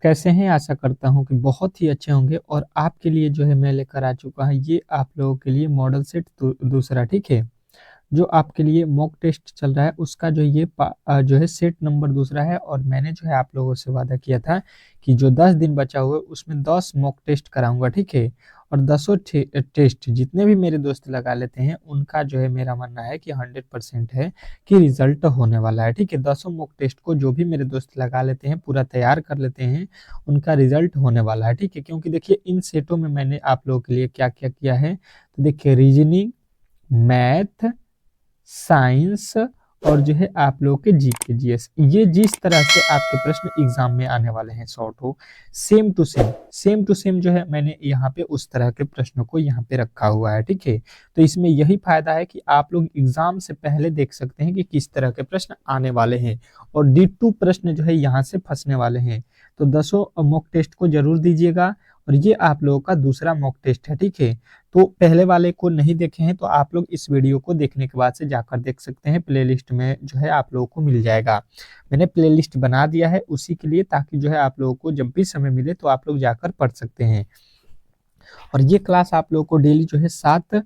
कैसे हैं? आशा करता हूँ कि बहुत ही अच्छे होंगे और आपके लिए जो है मैं लेकर आ चुका हूँ ये आप लोगों के लिए मॉडल सेट दूसरा, ठीक है? जो आपके लिए मॉक टेस्ट चल रहा है उसका जो जो है सेट नंबर दूसरा है और मैंने जो है आप लोगों से वादा किया था कि जो 10 दिन बचा हुआ है उसमें 10 मॉक टेस्ट कराऊंगा, ठीक है? और 10 टेस्ट जितने भी मेरे दोस्त लगा लेते हैं उनका जो है मेरा मानना है कि 100% है कि रिजल्ट होने वाला है, ठीक है? 10 मॉक टेस्ट को जो भी मेरे दोस्त लगा लेते हैं, पूरा तैयार कर लेते हैं, उनका रिजल्ट होने वाला है, ठीक है? क्योंकि देखिए इन सेटों में मैंने आप लोगों के लिए क्या क्या किया है, तो देखिए रीजनिंग, मैथ, साइंस और जो है आप लोग के जीके जीएस, ये जिस तरह से आपके प्रश्न एग्जाम में आने वाले हैं शॉर्ट हो, सेम टू सेम जो है मैंने यहाँ पे उस तरह के प्रश्नों को यहाँ पे रखा हुआ है, ठीक है? तो इसमें यही फायदा है कि आप लोग एग्जाम से पहले देख सकते हैं कि किस तरह के प्रश्न आने वाले हैं और D2 प्रश्न जो है यहाँ से फंसने वाले हैं। तो 10 मॉक टेस्ट को जरूर दीजिएगा और ये आप लोगों का दूसरा मॉक टेस्ट है, ठीक है? तो पहले वाले को नहीं देखे हैं तो आप लोग इस वीडियो को देखने के बाद से जाकर देख सकते हैं, प्लेलिस्ट में जो है आप लोगों को मिल जाएगा। मैंने प्लेलिस्ट बना दिया है उसी के लिए, ताकि जो है आप लोगों को जब भी समय मिले तो आप लोग जाकर पढ़ सकते हैं। और ये क्लास आप लोगों को डेली जो है 7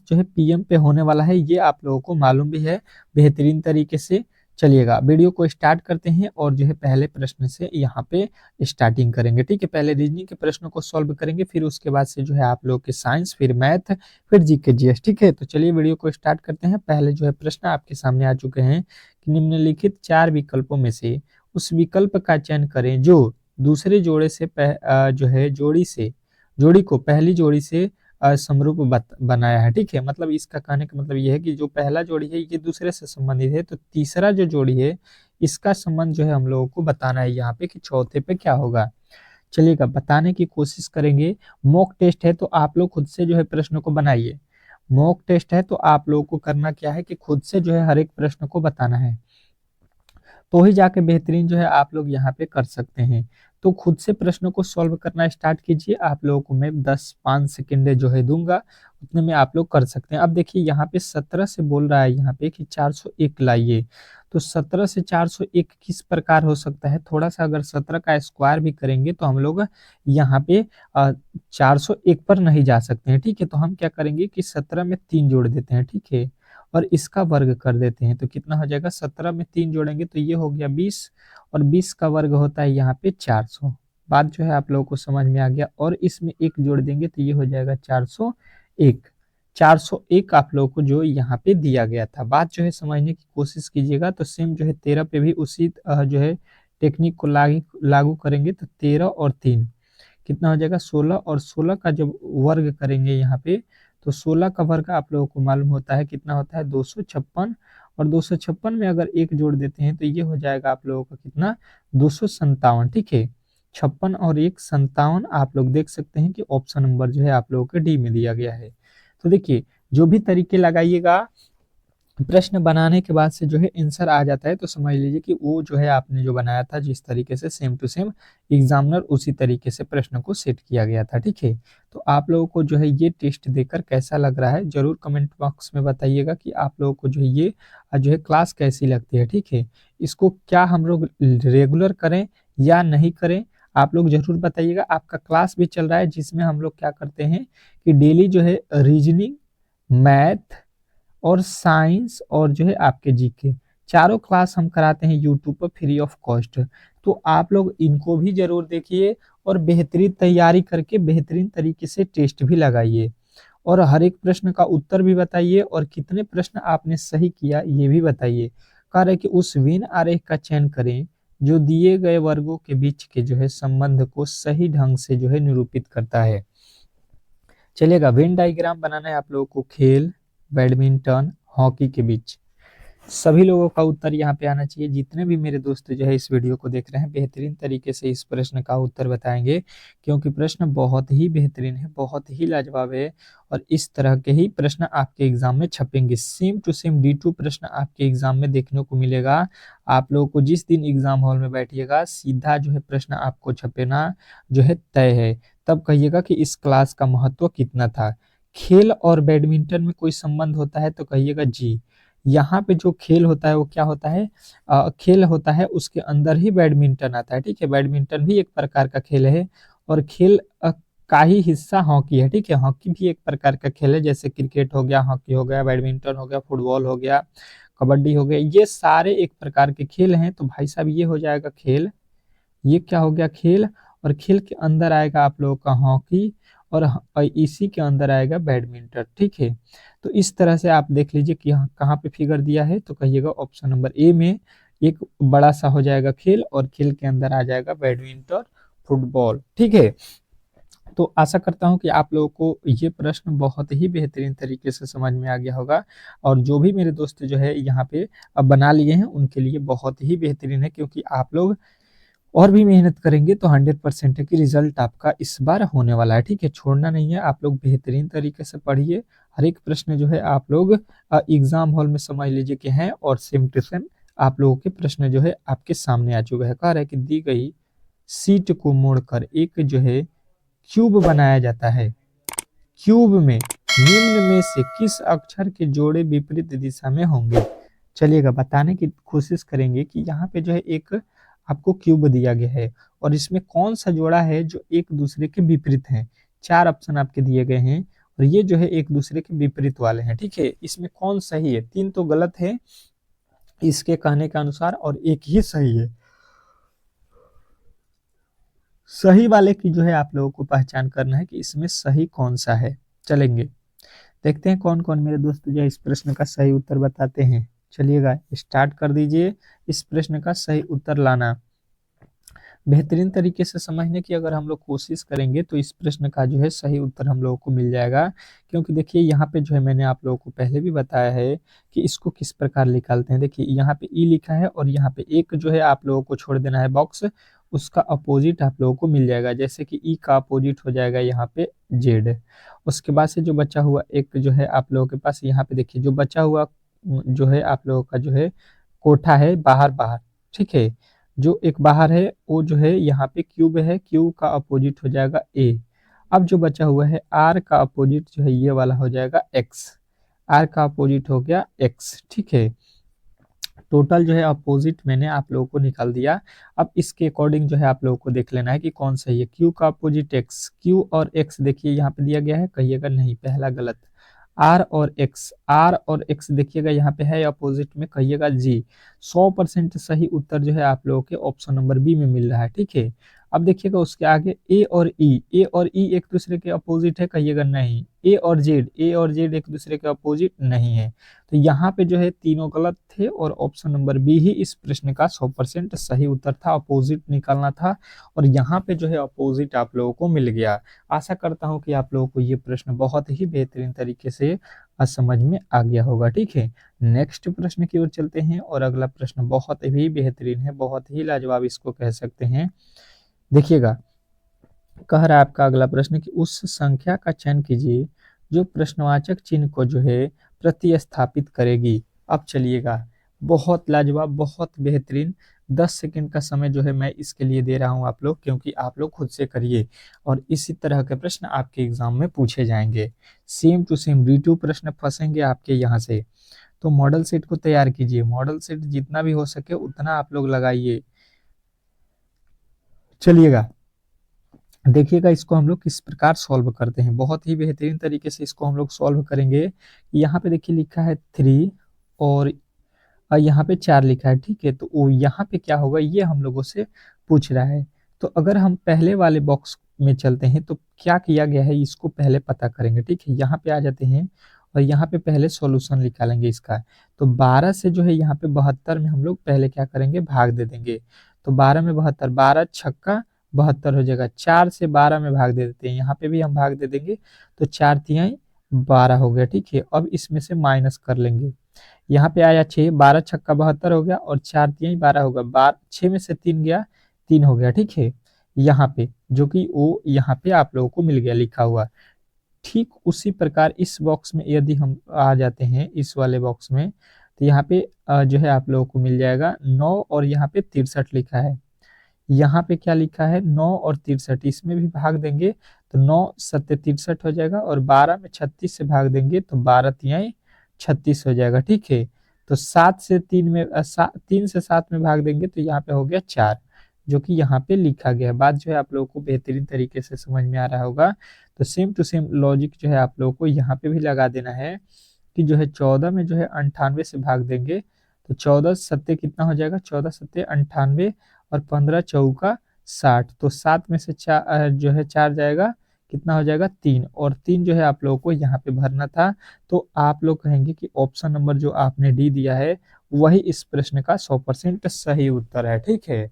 जो है PM पे होने वाला है, ये आप लोगों को मालूम भी है बेहतरीन तरीके से। चलिएगा वीडियो को स्टार्ट करते हैं और जो है पहले प्रश्न से यहाँ पे स्टार्टिंग करेंगे, ठीक है? पहले रीजनिंग के प्रश्नों को सॉल्व करेंगे, फिर उसके बाद से जो है आप लोगों के साइंस, फिर मैथ, फिर जीके जीएस, ठीक है? तो चलिए वीडियो को स्टार्ट करते हैं। पहले जो है प्रश्न आपके सामने आ चुके हैं कि निम्नलिखित 4 विकल्पों में से उस विकल्प का चयन करें जो दूसरे जोड़े से जो है जोड़ी को पहली जोड़ी से समरूप बनाया है, ठीक है? मतलब इसका कहने का मतलब ये है कि जो पहला जोड़ी है ये दूसरे से संबंधित है, तो तीसरा जो जोड़ी है इसका संबंध जो है हम लोगों को बताना है यहाँ पे कि चौथे पे क्या होगा। चलिएगा बताने की कोशिश करेंगे। मॉक टेस्ट है तो आप लोग खुद से जो है प्रश्न को बनाइए। मॉक टेस्ट है तो आप लोगों को करना क्या है कि खुद से जो है हर एक प्रश्न को बताना है, तो ही जाके बेहतरीन जो है आप लोग यहाँ पे कर सकते हैं। तो खुद से प्रश्नों को सॉल्व करना स्टार्ट कीजिए। आप लोगों को मैं 10-5 सेकेंड जो है दूंगा, उतने में आप लोग कर सकते हैं। अब देखिए यहाँ पे 17 से बोल रहा है यहाँ पे कि 401 लाइए, तो 17 से 401 किस प्रकार हो सकता है? थोड़ा सा अगर 17 का स्क्वायर भी करेंगे तो हम लोग यहाँ पे 401 पर नहीं जा सकते हैं, ठीक है? तो हम क्या करेंगे कि 17 में 3 जोड़ देते हैं, ठीक है? और इसका वर्ग कर देते हैं, तो कितना हो जाएगा? 17 में 3 जोड़ेंगे तो ये हो गया 20 और 20 का वर्ग होता है यहाँ पे 400। बात जो है आप लोगों को समझ में आ गया। और इसमें एक जोड़ देंगे तो ये हो जाएगा 401। 401 आप लोगों को जो यहाँ पे दिया गया था, बात जो है समझने की कोशिश कीजिएगा। तो सेम जो है 13 पे भी उसी जो है टेक्निक को लागू करेंगे, तो 13 और 3 कितना हो जाएगा? 16 और 16 का जब वर्ग करेंगे यहाँ पे, तो 16 का वर्ग आप लोगों को मालूम होता है कितना होता है? 256। और 256 में अगर एक जोड़ देते हैं तो ये हो जाएगा आप लोगों का कितना? 257, ठीक है? 56 और 1 57। आप लोग देख सकते हैं कि ऑप्शन नंबर जो है आप लोगों के डी में दिया गया है। तो देखिए जो भी तरीके लगाइएगा, प्रश्न बनाने के बाद से जो है आंसर आ जाता है, तो समझ लीजिए कि वो जो है आपने जो बनाया था जिस तरीके से सेम टू सेम एग्जामिनर उसी तरीके से प्रश्न को सेट किया गया था, ठीक है? तो आप लोगों को जो है ये टेस्ट देकर कैसा लग रहा है जरूर कमेंट बॉक्स में बताइएगा कि आप लोगों को जो है ये जो है क्लास कैसी लगती है, ठीक है? इसको क्या हम लोग रेगुलर करें या नहीं करें, आप लोग जरूर बताइएगा। आपका क्लास भी चल रहा है जिसमें हम लोग क्या करते हैं कि डेली जो है रीजनिंग, मैथ और साइंस और जो है आपके जीके, चारों क्लास हम कराते हैं यूट्यूब पर फ्री ऑफ कॉस्ट। तो आप लोग इनको भी जरूर देखिए और बेहतरीन तैयारी करके बेहतरीन तरीके से टेस्ट भी लगाइए और हर एक प्रश्न का उत्तर भी बताइए और कितने प्रश्न आपने सही किया ये भी बताइए। कह रहे कि उस वेन आरेख का चयन करें जो दिए गए वर्गों के बीच के जो है संबंध को सही ढंग से जो है निरूपित करता है। चलिएगा वेन डायग्राम बनाना है आप लोगों को खेल, बैडमिंटन, हॉकी के बीच। सभी लोगों का उत्तर यहाँ पे आना चाहिए। जितने भी मेरे दोस्त जो है इस वीडियो को देख रहे हैं बेहतरीन तरीके से इस प्रश्न का उत्तर बताएंगे, क्योंकि प्रश्न बहुत ही बेहतरीन है, बहुत ही लाजवाब है और इस तरह के ही प्रश्न आपके एग्जाम में छपेंगे। सेम टू सेम D2 प्रश्न आपके एग्जाम में देखने को मिलेगा। आप लोगों को जिस दिन एग्जाम हॉल में बैठिएगा सीधा जो है प्रश्न आपको छपेना जो है तय है। तब कहिएगा कि इस क्लास का महत्व कितना था। खेल और बैडमिंटन में कोई संबंध होता है तो कहिएगा जी। यहाँ पे जो खेल होता है वो क्या होता है, खेल होता है उसके अंदर ही बैडमिंटन आता है, ठीक है। बैडमिंटन भी एक प्रकार का खेल है, और खेल का ही हिस्सा हॉकी है, ठीक है। हॉकी भी एक प्रकार का खेल है, जैसे क्रिकेट हो गया, हॉकी हो गया, बैडमिंटन हो गया, फुटबॉल हो गया, कबड्डी हो गया, ये सारे एक प्रकार के खेल हैं। तो भाई साहब ये हो जाएगा खेल, ये क्या हो गया खेल, और खेल के अंदर आएगा आप लोगों का हॉकी, और इसी के अंदर आएगा बैडमिंटन, ठीक है। तो इस तरह से आप देख लीजिए कि यहाँ कहाँ पे फिगर दिया है, तो कहिएगा ऑप्शन नंबर ए में एक बड़ा सा हो जाएगा खेल, और खेल के अंदर आ जाएगा बैडमिंटन, फुटबॉल, ठीक है। तो आशा करता हूँ कि आप लोगों को ये प्रश्न बहुत ही बेहतरीन तरीके से समझ में आ गया होगा, और जो भी मेरे दोस्त जो है यहाँ पे अब बना लिए हैं उनके लिए बहुत ही बेहतरीन है, क्योंकि आप लोग और भी मेहनत करेंगे तो 100% है कि रिजल्ट आपका इस बार होने वाला है, ठीक है। छोड़ना नहीं है, आप लोग बेहतरीन तरीके से पढ़िए। हर एक प्रश्न जो है आप लोग एग्जाम हॉल में समझ लीजिए कि हैं, और सेम टू सेम आप लोगों के प्रश्न जो है आपके सामने आ चुका है। कह रहा है कि दी गई सीट को मोड़कर एक जो है क्यूब बनाया जाता है। क्यूब में निम्न में से किस अक्षर के जोड़े विपरीत दिशा में होंगे। चलिएगा बताने की कोशिश करेंगे कि यहाँ पे जो है एक आपको क्यूब दिया गया है, और इसमें कौन सा जोड़ा है जो एक दूसरे के विपरीत है। 4 ऑप्शन आपके दिए गए हैं, और ये जो है एक दूसरे के विपरीत वाले हैं, ठीक है। इसमें कौन सही है, 3 तो गलत है इसके कहने के अनुसार, और एक ही सही है। सही वाले की जो है आप लोगों को पहचान करना है कि इसमें सही कौन सा है। चलेंगे देखते हैं कौन कौन मेरे दोस्त जो है इस प्रश्न का सही उत्तर बताते हैं। चलिएगा स्टार्ट कर दीजिए इस प्रश्न का सही उत्तर लाना। बेहतरीन तरीके से समझने की अगर हम लोग कोशिश करेंगे तो इस प्रश्न का जो है सही उत्तर हम लोगों को मिल जाएगा, क्योंकि देखिए यहाँ पे जो है मैंने आप लोगों को पहले भी बताया है कि इसको किस प्रकार निकालते हैं। देखिए यहाँ पे ई लिखा है, और यहाँ पे एक जो है आप लोगों को छोड़ देना है बॉक्स, उसका अपोजिट आप लोगों को मिल जाएगा, जैसे कि ई का अपोजिट हो जाएगा यहाँ पे जेड। उसके बाद से जो बचा हुआ एक जो है आप लोगों के पास यहाँ पे देखिए जो बचा हुआ जो है आप लोगों का जो है कोठा है बाहर बाहर, ठीक है। जो एक बाहर है वो जो है यहाँ पे क्यूब है, क्यूब का अपोजिट हो जाएगा ए। अब जो बचा हुआ है आर का अपोजिट जो है ये वाला हो जाएगा एक्स, आर का अपोजिट हो गया एक्स, ठीक है। टोटल जो है अपोजिट मैंने आप लोगों को निकाल दिया। अब इसके अकॉर्डिंग जो है आप लोगों को देख लेना है कि कौन सही है। क्यू का अपोजिट एक्स, क्यू और एक्स देखिए यहाँ पे दिया गया है, कहिएगा नहीं पहला गलत। आर और एक्स, आर और एक्स देखिएगा यहाँ पे है अपोजिट में, कहिएगा जी। 100% सही उत्तर जो है आप लोगों के ऑप्शन नंबर बी में मिल रहा है, ठीक है। अब देखिएगा उसके आगे ए और ई, ए और ई एक दूसरे के अपोजिट है, कहिएगा नहीं। ए और जेड, ए और जेड एक दूसरे के अपोजिट नहीं है। तो यहाँ पे जो है तीनों गलत थे, और ऑप्शन नंबर बी ही इस प्रश्न का 100% सही उत्तर था, अपोजिट निकालना था, और यहाँ पे जो है अपोजिट आप लोगों को मिल गया। आशा करता हूँ कि आप लोगों को ये प्रश्न बहुत ही बेहतरीन तरीके से समझ में आ गया होगा, ठीक है। नेक्स्ट प्रश्न की ओर चलते हैं, और अगला प्रश्न बहुत ही बेहतरीन है, बहुत ही लाजवाब इसको कह सकते हैं। देखिएगा कह रहा है आपका अगला प्रश्न कि उस संख्या का चयन कीजिए जो प्रश्नवाचक चिन्ह को जो है प्रतिस्थापित करेगी। अब चलिएगा बहुत लाजवाब, बहुत बेहतरीन। 10 सेकंड का समय जो है मैं इसके लिए दे रहा हूं आप लोग, क्योंकि आप लोग खुद से करिए, और इसी तरह के प्रश्न आपके एग्जाम में पूछे जाएंगे। सेम टू सेम रीटू प्रश्न फंसेंगे आपके यहाँ से। तो मॉडल सेट को तैयार कीजिए, मॉडल सेट जितना भी हो सके उतना आप लोग लगाइए। चलिएगा देखिएगा इसको हम लोग किस प्रकार सॉल्व करते हैं, बहुत ही बेहतरीन तरीके से इसको हम लोग सॉल्व करेंगे। यहाँ पे देखिए लिखा है 3, और यहाँ पे 4 लिखा है, ठीक है। तो वो यहाँ पे क्या होगा ये हम लोगों से पूछ रहा है। तो अगर हम पहले वाले बॉक्स में चलते हैं तो क्या किया गया है इसको पहले पता करेंगे, ठीक है। यहाँ पे आ जाते हैं, और यहाँ पे पहले सॉल्यूशन निकालेंगे इसका। तो 12 से जो है यहाँ पे 72 में हम लोग पहले क्या करेंगे, भाग दे देंगे। तो 12 में 72, 12 छक्का 72 हो जाएगा। 4 से 12 में भाग दे देते हैं, यहाँ पे भी हम भाग दे देंगे। तो 4 तिहाई 12 हो गया, ठीक है। अब इसमें से माइनस कर लेंगे, यहाँ पे आया 6, 12 छक्का 72 हो गया, और 4 तिहाई 12 होगा। 6 में से 3 गया, 3 हो गया, ठीक है। यहाँ पे जो कि वो यहाँ पे आप लोगों को मिल गया लिखा हुआ। ठीक उसी प्रकार इस बॉक्स में यदि हम आ जाते हैं इस वाले बॉक्स में, तो यहाँ पे जो है आप लोगों को मिल जाएगा 9, और यहाँ पे 63 लिखा है। यहाँ पे क्या लिखा है 9 और 63, इसमें भी भाग देंगे तो 9 सत्ते 63 हो जाएगा, और 12 में 36 से भाग देंगे तो 12 तिहाई 36 हो जाएगा, ठीक है। तो 3 से 7 में भाग देंगे तो यहाँ पे हो गया 4, जो कि यहाँ पे लिखा गया है। बात जो है आप लोगों को बेहतरीन तरीके से समझ में आ रहा होगा। तो सेम टू सेम लॉजिक जो है आप लोगों को यहाँ पे भी लगा देना है कि जो है 14 में जो है 98 से भाग देंगे तो 14 सत्ते कितना हो जाएगा, 14 सत्ते 98 और 15 चौका 60। तो 7 में से जो है 4 जाएगा, कितना हो जाएगा 3, और 3 जो है आप लोगों को यहाँ पे भरना था। तो आप लोग कहेंगे कि ऑप्शन नंबर जो आपने डी दिया है वही इस प्रश्न का 100% सही उत्तर है। ठीक है,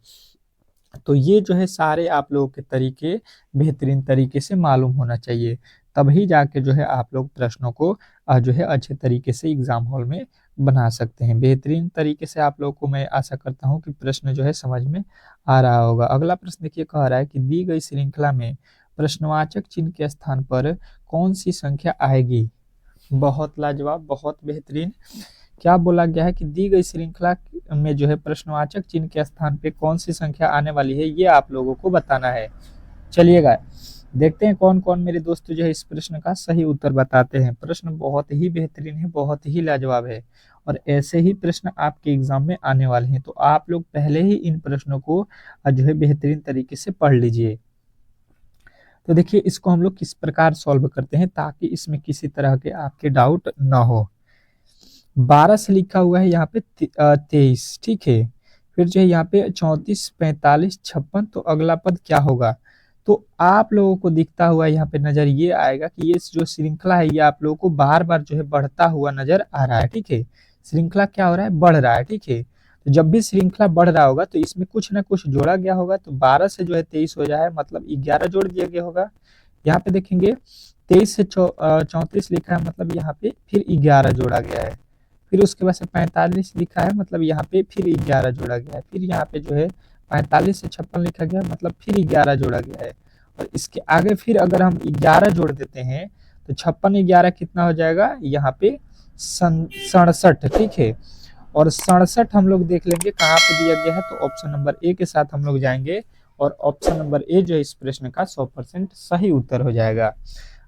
तो ये जो है सारे आप लोगों के तरीके बेहतरीन तरीके से मालूम होना चाहिए, तभी जाके जो है आप लोग प्रश्नों को जो है अच्छे तरीके से एग्जाम हॉल में बना सकते हैं। बेहतरीन तरीके से आप लोगों को मैं आशा करता हूँ कि प्रश्न जो है समझ में आ रहा होगा। अगला प्रश्न देखिए, कह रहा है कि दी गई श्रृंखला में प्रश्नवाचक चिन्ह के स्थान पर कौन सी संख्या आएगी। बहुत लाजवाब, बहुत बेहतरीन। क्या बोला गया है कि दी गई श्रृंखला में जो है प्रश्नवाचक चिन्ह के स्थान पे कौन सी संख्या आने वाली है, ये आप लोगों को बताना है। चलिएगा देखते हैं कौन कौन मेरे दोस्त जो है इस प्रश्न का सही उत्तर बताते हैं। प्रश्न बहुत ही बेहतरीन है, बहुत ही लाजवाब है, और ऐसे ही प्रश्न आपके एग्जाम में आने वाले हैं। तो आप लोग पहले ही इन प्रश्नों को जो है बेहतरीन तरीके से पढ़ लीजिए। तो देखिए इसको हम लोग किस प्रकार सॉल्व करते हैं ताकि इसमें किसी तरह के आपके डाउट ना हो। 12 से लिखा हुआ है यहाँ पे 23, ठीक है। फिर जो है यहाँ पे 34, 45, 56, तो अगला पद क्या होगा। तो आप लोगों को दिखता हुआ यहाँ पे नजर ये आएगा कि ये जो श्रृंखला है ये आप लोगों को बार बार जो है बढ़ता हुआ नजर आ रहा है। ठीक है, श्रृंखला क्या हो रहा है, बढ़ रहा है। ठीक है, तो जब भी श्रृंखला बढ़ रहा होगा तो इसमें कुछ ना कुछ जोड़ा गया होगा। तो 12 से जो है 23 हो जाए मतलब 11 जोड़ दिया गया होगा। यहाँ पे देखेंगे 23 से 34 लिखा है मतलब यहाँ पे फिर 11 जोड़ा गया है। फिर उसके बाद से 45 लिखा है मतलब यहाँ पे फिर 11 जोड़ा गया है। फिर यहाँ पे जो है 45 से 56 लिखा गया मतलब फिर 11 जोड़ा गया है। और इसके आगे फिर अगर हम 11 जोड़ देते हैं तो 56 11 कितना हो जाएगा, यहाँ पे 67। ठीक है, और 67 हम लोग देख लेंगे कहाँ पे दिया गया है। तो ऑप्शन नंबर ए के साथ हम लोग जाएंगे और ऑप्शन नंबर ए जो है इस प्रश्न का 100% सही उत्तर हो जाएगा।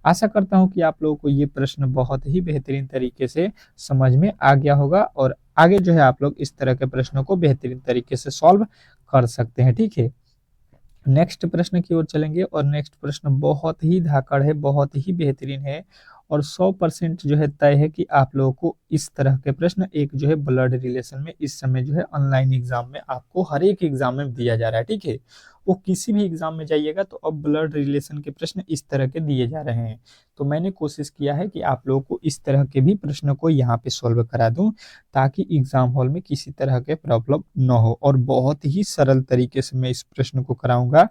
आशा करता हूं कि आप लोगों को ये प्रश्न बहुत ही बेहतरीन तरीके से समझ में आ गया होगा और आगे जो है आप लोग इस तरह के प्रश्नों को बेहतरीन तरीके से सॉल्व कर सकते हैं। ठीक है, नेक्स्ट प्रश्न की ओर चलेंगे और नेक्स्ट प्रश्न बहुत ही धाकड़ है, बहुत ही बेहतरीन है और 100% जो है तय है कि आप लोगों को इस तरह के प्रश्न एक जो है ब्लड रिलेशन में इस समय जो है ऑनलाइन एग्जाम में आपको हर एक एग्जाम में दिया जा रहा है। ठीक है, वो किसी भी एग्जाम में जाइएगा तो अब ब्लड रिलेशन के प्रश्न इस तरह के दिए जा रहे हैं। तो मैंने कोशिश किया है कि आप लोगों को इस तरह के भी प्रश्नों को यहाँ पे सॉल्व करा दूं ताकि एग्जाम हॉल में किसी तरह के प्रॉब्लम न हो, और बहुत ही सरल तरीके से मैं इस प्रश्न को कराऊंगा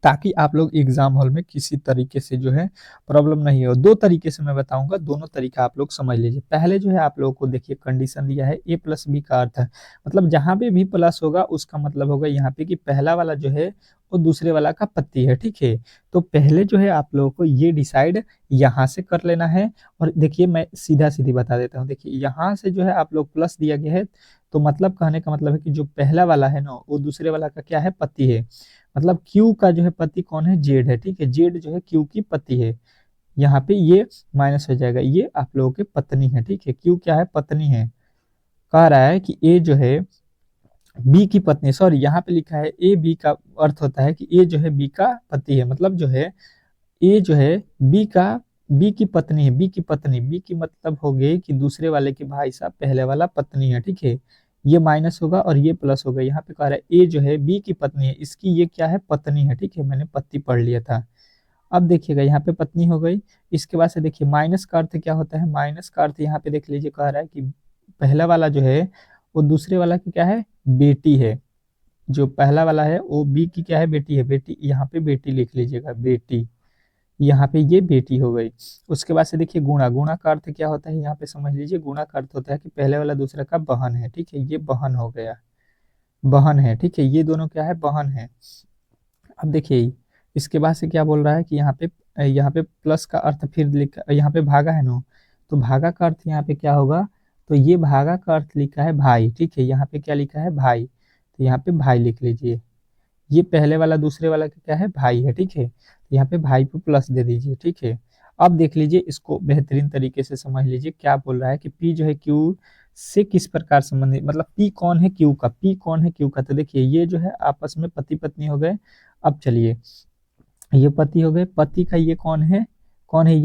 ताकि आप लोग एग्जाम हॉल में किसी तरीके से जो है प्रॉब्लम नहीं हो। दो तरीके से मैं बताऊंगा, दोनों तरीका आप लोग समझ लीजिए। पहले जो है आप लोगों को देखिए कंडीशन दिया है ए प्लस बी का अर्थ है मतलब जहां पे भी प्लस होगा उसका मतलब होगा यहाँ पे कि पहला वाला जो है वो दूसरे वाला का पति है। ठीक है, तो पहले जो है आप लोगों को ये डिसाइड यहाँ से कर लेना है। और देखिए मैं सीधा सीधी बता देता हूँ, देखिए यहाँ से जो है आप लोग प्लस दिया गया है तो मतलब कहने का मतलब है कि जो पहला वाला है ना वो दूसरे वाला का क्या है, पति है। मतलब क्यू का जो है पति कौन है, जेड है। ठीक है, जेड जो है क्यू की पति है। यहाँ पे ये माइनस हो जाएगा, ये आप लोगों की पत्नी है। ठीक है, क्यू क्या है, पत्नी है। कह रहा है कि ए जो है बी की पत्नी, सॉरी यहाँ पे लिखा है ए बी का अर्थ होता है कि ए जो है बी का पति है। मतलब जो है ए जो है बी की पत्नी है। बी की पत्नी, बी की मतलब हो गई कि दूसरे वाले के भाई साहब पहले वाला पत्नी है। ठीक है, ये माइनस होगा और ये प्लस होगा। यहाँ पे कह रहा है ए जो है बी की पत्नी है, इसकी ये क्या है, पत्नी है। ठीक है, मैंने पति पढ़ लिया था। अब देखिएगा यहाँ पे पत्नी हो गई। इसके बाद से देखिए माइनस का अर्थ क्या होता है, माइनस का अर्थ यहाँ पे देख लीजिए, कह रहा है कि पहला वाला जो है वो दूसरे वाला की क्या है, बेटी है। जो पहला वाला है वो बी की क्या है, बेटी है। बेटी यहाँ पे बेटी लिख लीजिएगा, बेटी, यहाँ पे ये बेटी हो गई। उसके बाद से देखिए गुणा, गुणा का अर्थ क्या होता है, यहाँ पे समझ लीजिए गुणा का अर्थ होता है कि पहले वाला दूसरे का बहन है। ठीक है, ये बहन हो गया, बहन है। ठीक है, ये दोनों क्या है, बहन है। अब देखिए इसके बाद से क्या बोल रहा है कि यहाँ पे प्लस का अर्थ फिर लिखा, यहाँ पे भागा है ना, तो भागा का अर्थ यहाँ पे क्या होगा, तो ये भागा का अर्थ लिखा है भाई। ठीक है, यहाँ पे क्या लिखा है, भाई, तो यहाँ पे भाई लिख लीजिए। ये पहले वाला दूसरे वाला का क्या है, भाई है। ठीक है, तो यहाँ पे भाई पे प्लस दे दीजिए। ठीक है, अब देख लीजिए इसको बेहतरीन तरीके से समझ लीजिए क्या बोल रहा है कि पी जो है क्यू से किस प्रकार संबंधित, मतलब पी कौन है क्यू का, पी कौन है क्यू का। तो देखिए ये जो है आपस में पति पत्नी हो गए। अब चलिए, ये पति हो गए, पति का ये कौन है, कौन है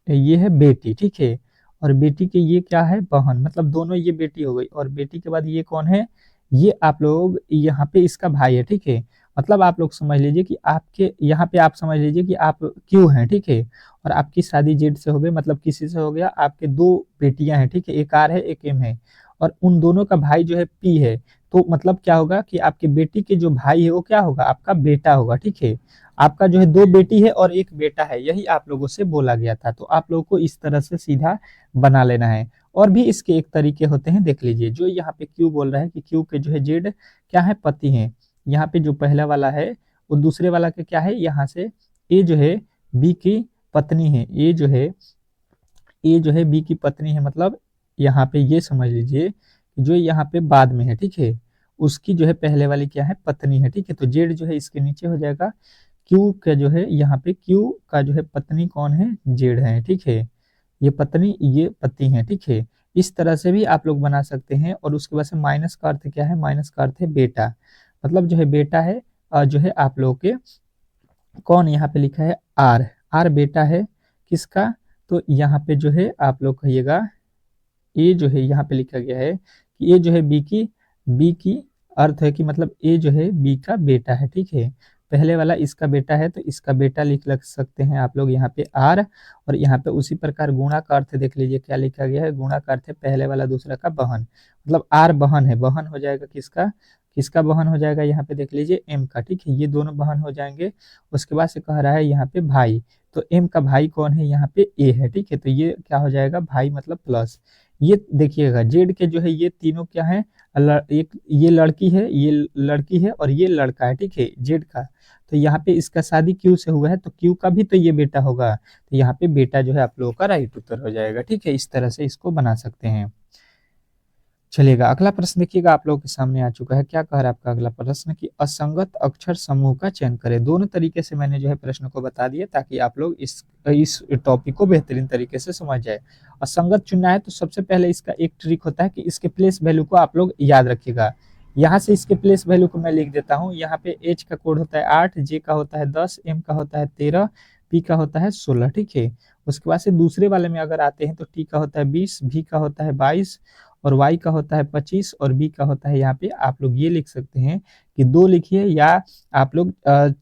ये है बेटी, ठीक है। और बेटी के ये क्या है, बहन, मतलब दोनों ये बेटी हो गई। और बेटी के बाद ये कौन है, ये आप लोग यहाँ पे इसका भाई है, ठीक है। मतलब आप लोग समझ लीजिए कि आपके यहाँ पे आप समझ लीजिए कि आप क्यों हैं, ठीक है। और आपकी शादी जेड से हो गई, मतलब किसी से हो गया, आपके दो बेटियां हैं, ठीक है, एक आर है एक एम है। और उन दोनों का भाई जो है पी है। तो मतलब क्या होगा कि आपके बेटी के जो भाई है वो क्या होगा, आपका बेटा होगा, ठीक है। आपका जो है दो बेटी है और एक बेटा है, यही आप लोगों से बोला गया था। तो आप लोगों को इस तरह से सीधा बना लेना है। और भी इसके एक तरीके होते हैं, देख लीजिए। जो यहाँ पे क्यू बोल रहा है कि क्यू के जो है जेड क्या है, पति है। यहाँ पे जो पहला वाला है वो दूसरे वाला के क्या है, यहाँ से ए जो है बी की पत्नी है। ए जो है बी की पत्नी है, मतलब यहाँ पे ये समझ लीजिए कि जो यहाँ पे बाद में है, ठीक है, उसकी जो है पहले वाली क्या है, पत्नी है, ठीक है। तो जेड जो है इसके नीचे हो जाएगा। क्यू का जो है यहाँ पे क्यू का जो है पत्नी कौन है, जेड है, ठीक है। ये पत्नी ये पति है, ठीक है। इस तरह से भी आप लोग बना सकते हैं। और उसके बाद से माइनस का अर्थ क्या है, माइनस का अर्थ है बेटा, मतलब जो है बेटा है जो है आप लोग के कौन, यहाँ पे लिखा है आर, आर बेटा है किसका। तो यहाँ पे जो है आप लोग कहिएगा, ए जो है यहाँ पे लिखा गया है कि ए जो है बी की अर्थ है कि मतलब ए जो है बी का बेटा है, ठीक है। पहले वाला इसका बेटा है तो इसका बेटा लग सकते हैं आप लोग यहाँ पे आर। और यहाँ पे उसी प्रकार गुणा का अर्थ देख लीजिए क्या लिखा गया है, गुणा का अर्थ है पहले वाला दूसरा का बहन, मतलब आर बहन है, बहन हो जाएगा किसका, किसका बहन हो जाएगा, यहाँ पे देख लीजिए एम का, ठीक है। ये दोनों बहन हो जाएंगे। उसके बाद से कह रहा है यहाँ पे भाई, तो एम का भाई कौन है, यहाँ पे ए है, ठीक है। तो ये क्या हो जाएगा, भाई मतलब प्लस। ये देखिएगा जेड के जो है ये तीनों क्या है, एक ये लड़की है, ये लड़की है और ये लड़का है, ठीक है, जेड का। तो यहाँ पे इसका शादी क्यू से हुआ है तो क्यू का भी तो ये बेटा होगा। तो यहाँ पे बेटा जो है आप लोगों का राइट उत्तर हो जाएगा, ठीक है। इस तरह से इसको बना सकते हैं। चलिएगा अगला प्रश्न देखिएगा आप लोगों के सामने आ चुका है। क्या कह रहा है आपका अगला प्रश्न कि असंगत अक्षर समूह का चयन करें। दोनों तरीके से मैंने जो है प्रश्न को बता दिया ताकि आप लोग इस टॉपिक को बेहतरीन तरीके से समझ जाए। असंगत चुनना है तो सबसे पहले इसका एक ट्रिक होता है कि इसके प्लेस वैल्यू को आप लोग याद रखिएगा। यहाँ से इसके प्लेस वैल्यू को मैं लिख देता हूँ। यहाँ पे एच का कोड होता है 8, जे का होता है 10, एम का होता है 13, पी का होता है 16, ठीक है। उसके बाद से दूसरे वाले में अगर आते हैं तो टी का होता है 20, भी का होता है 22 और y का होता है 25 और b का होता है, यहाँ पे आप लोग ये लिख सकते हैं कि 2 लिखिए या आप लोग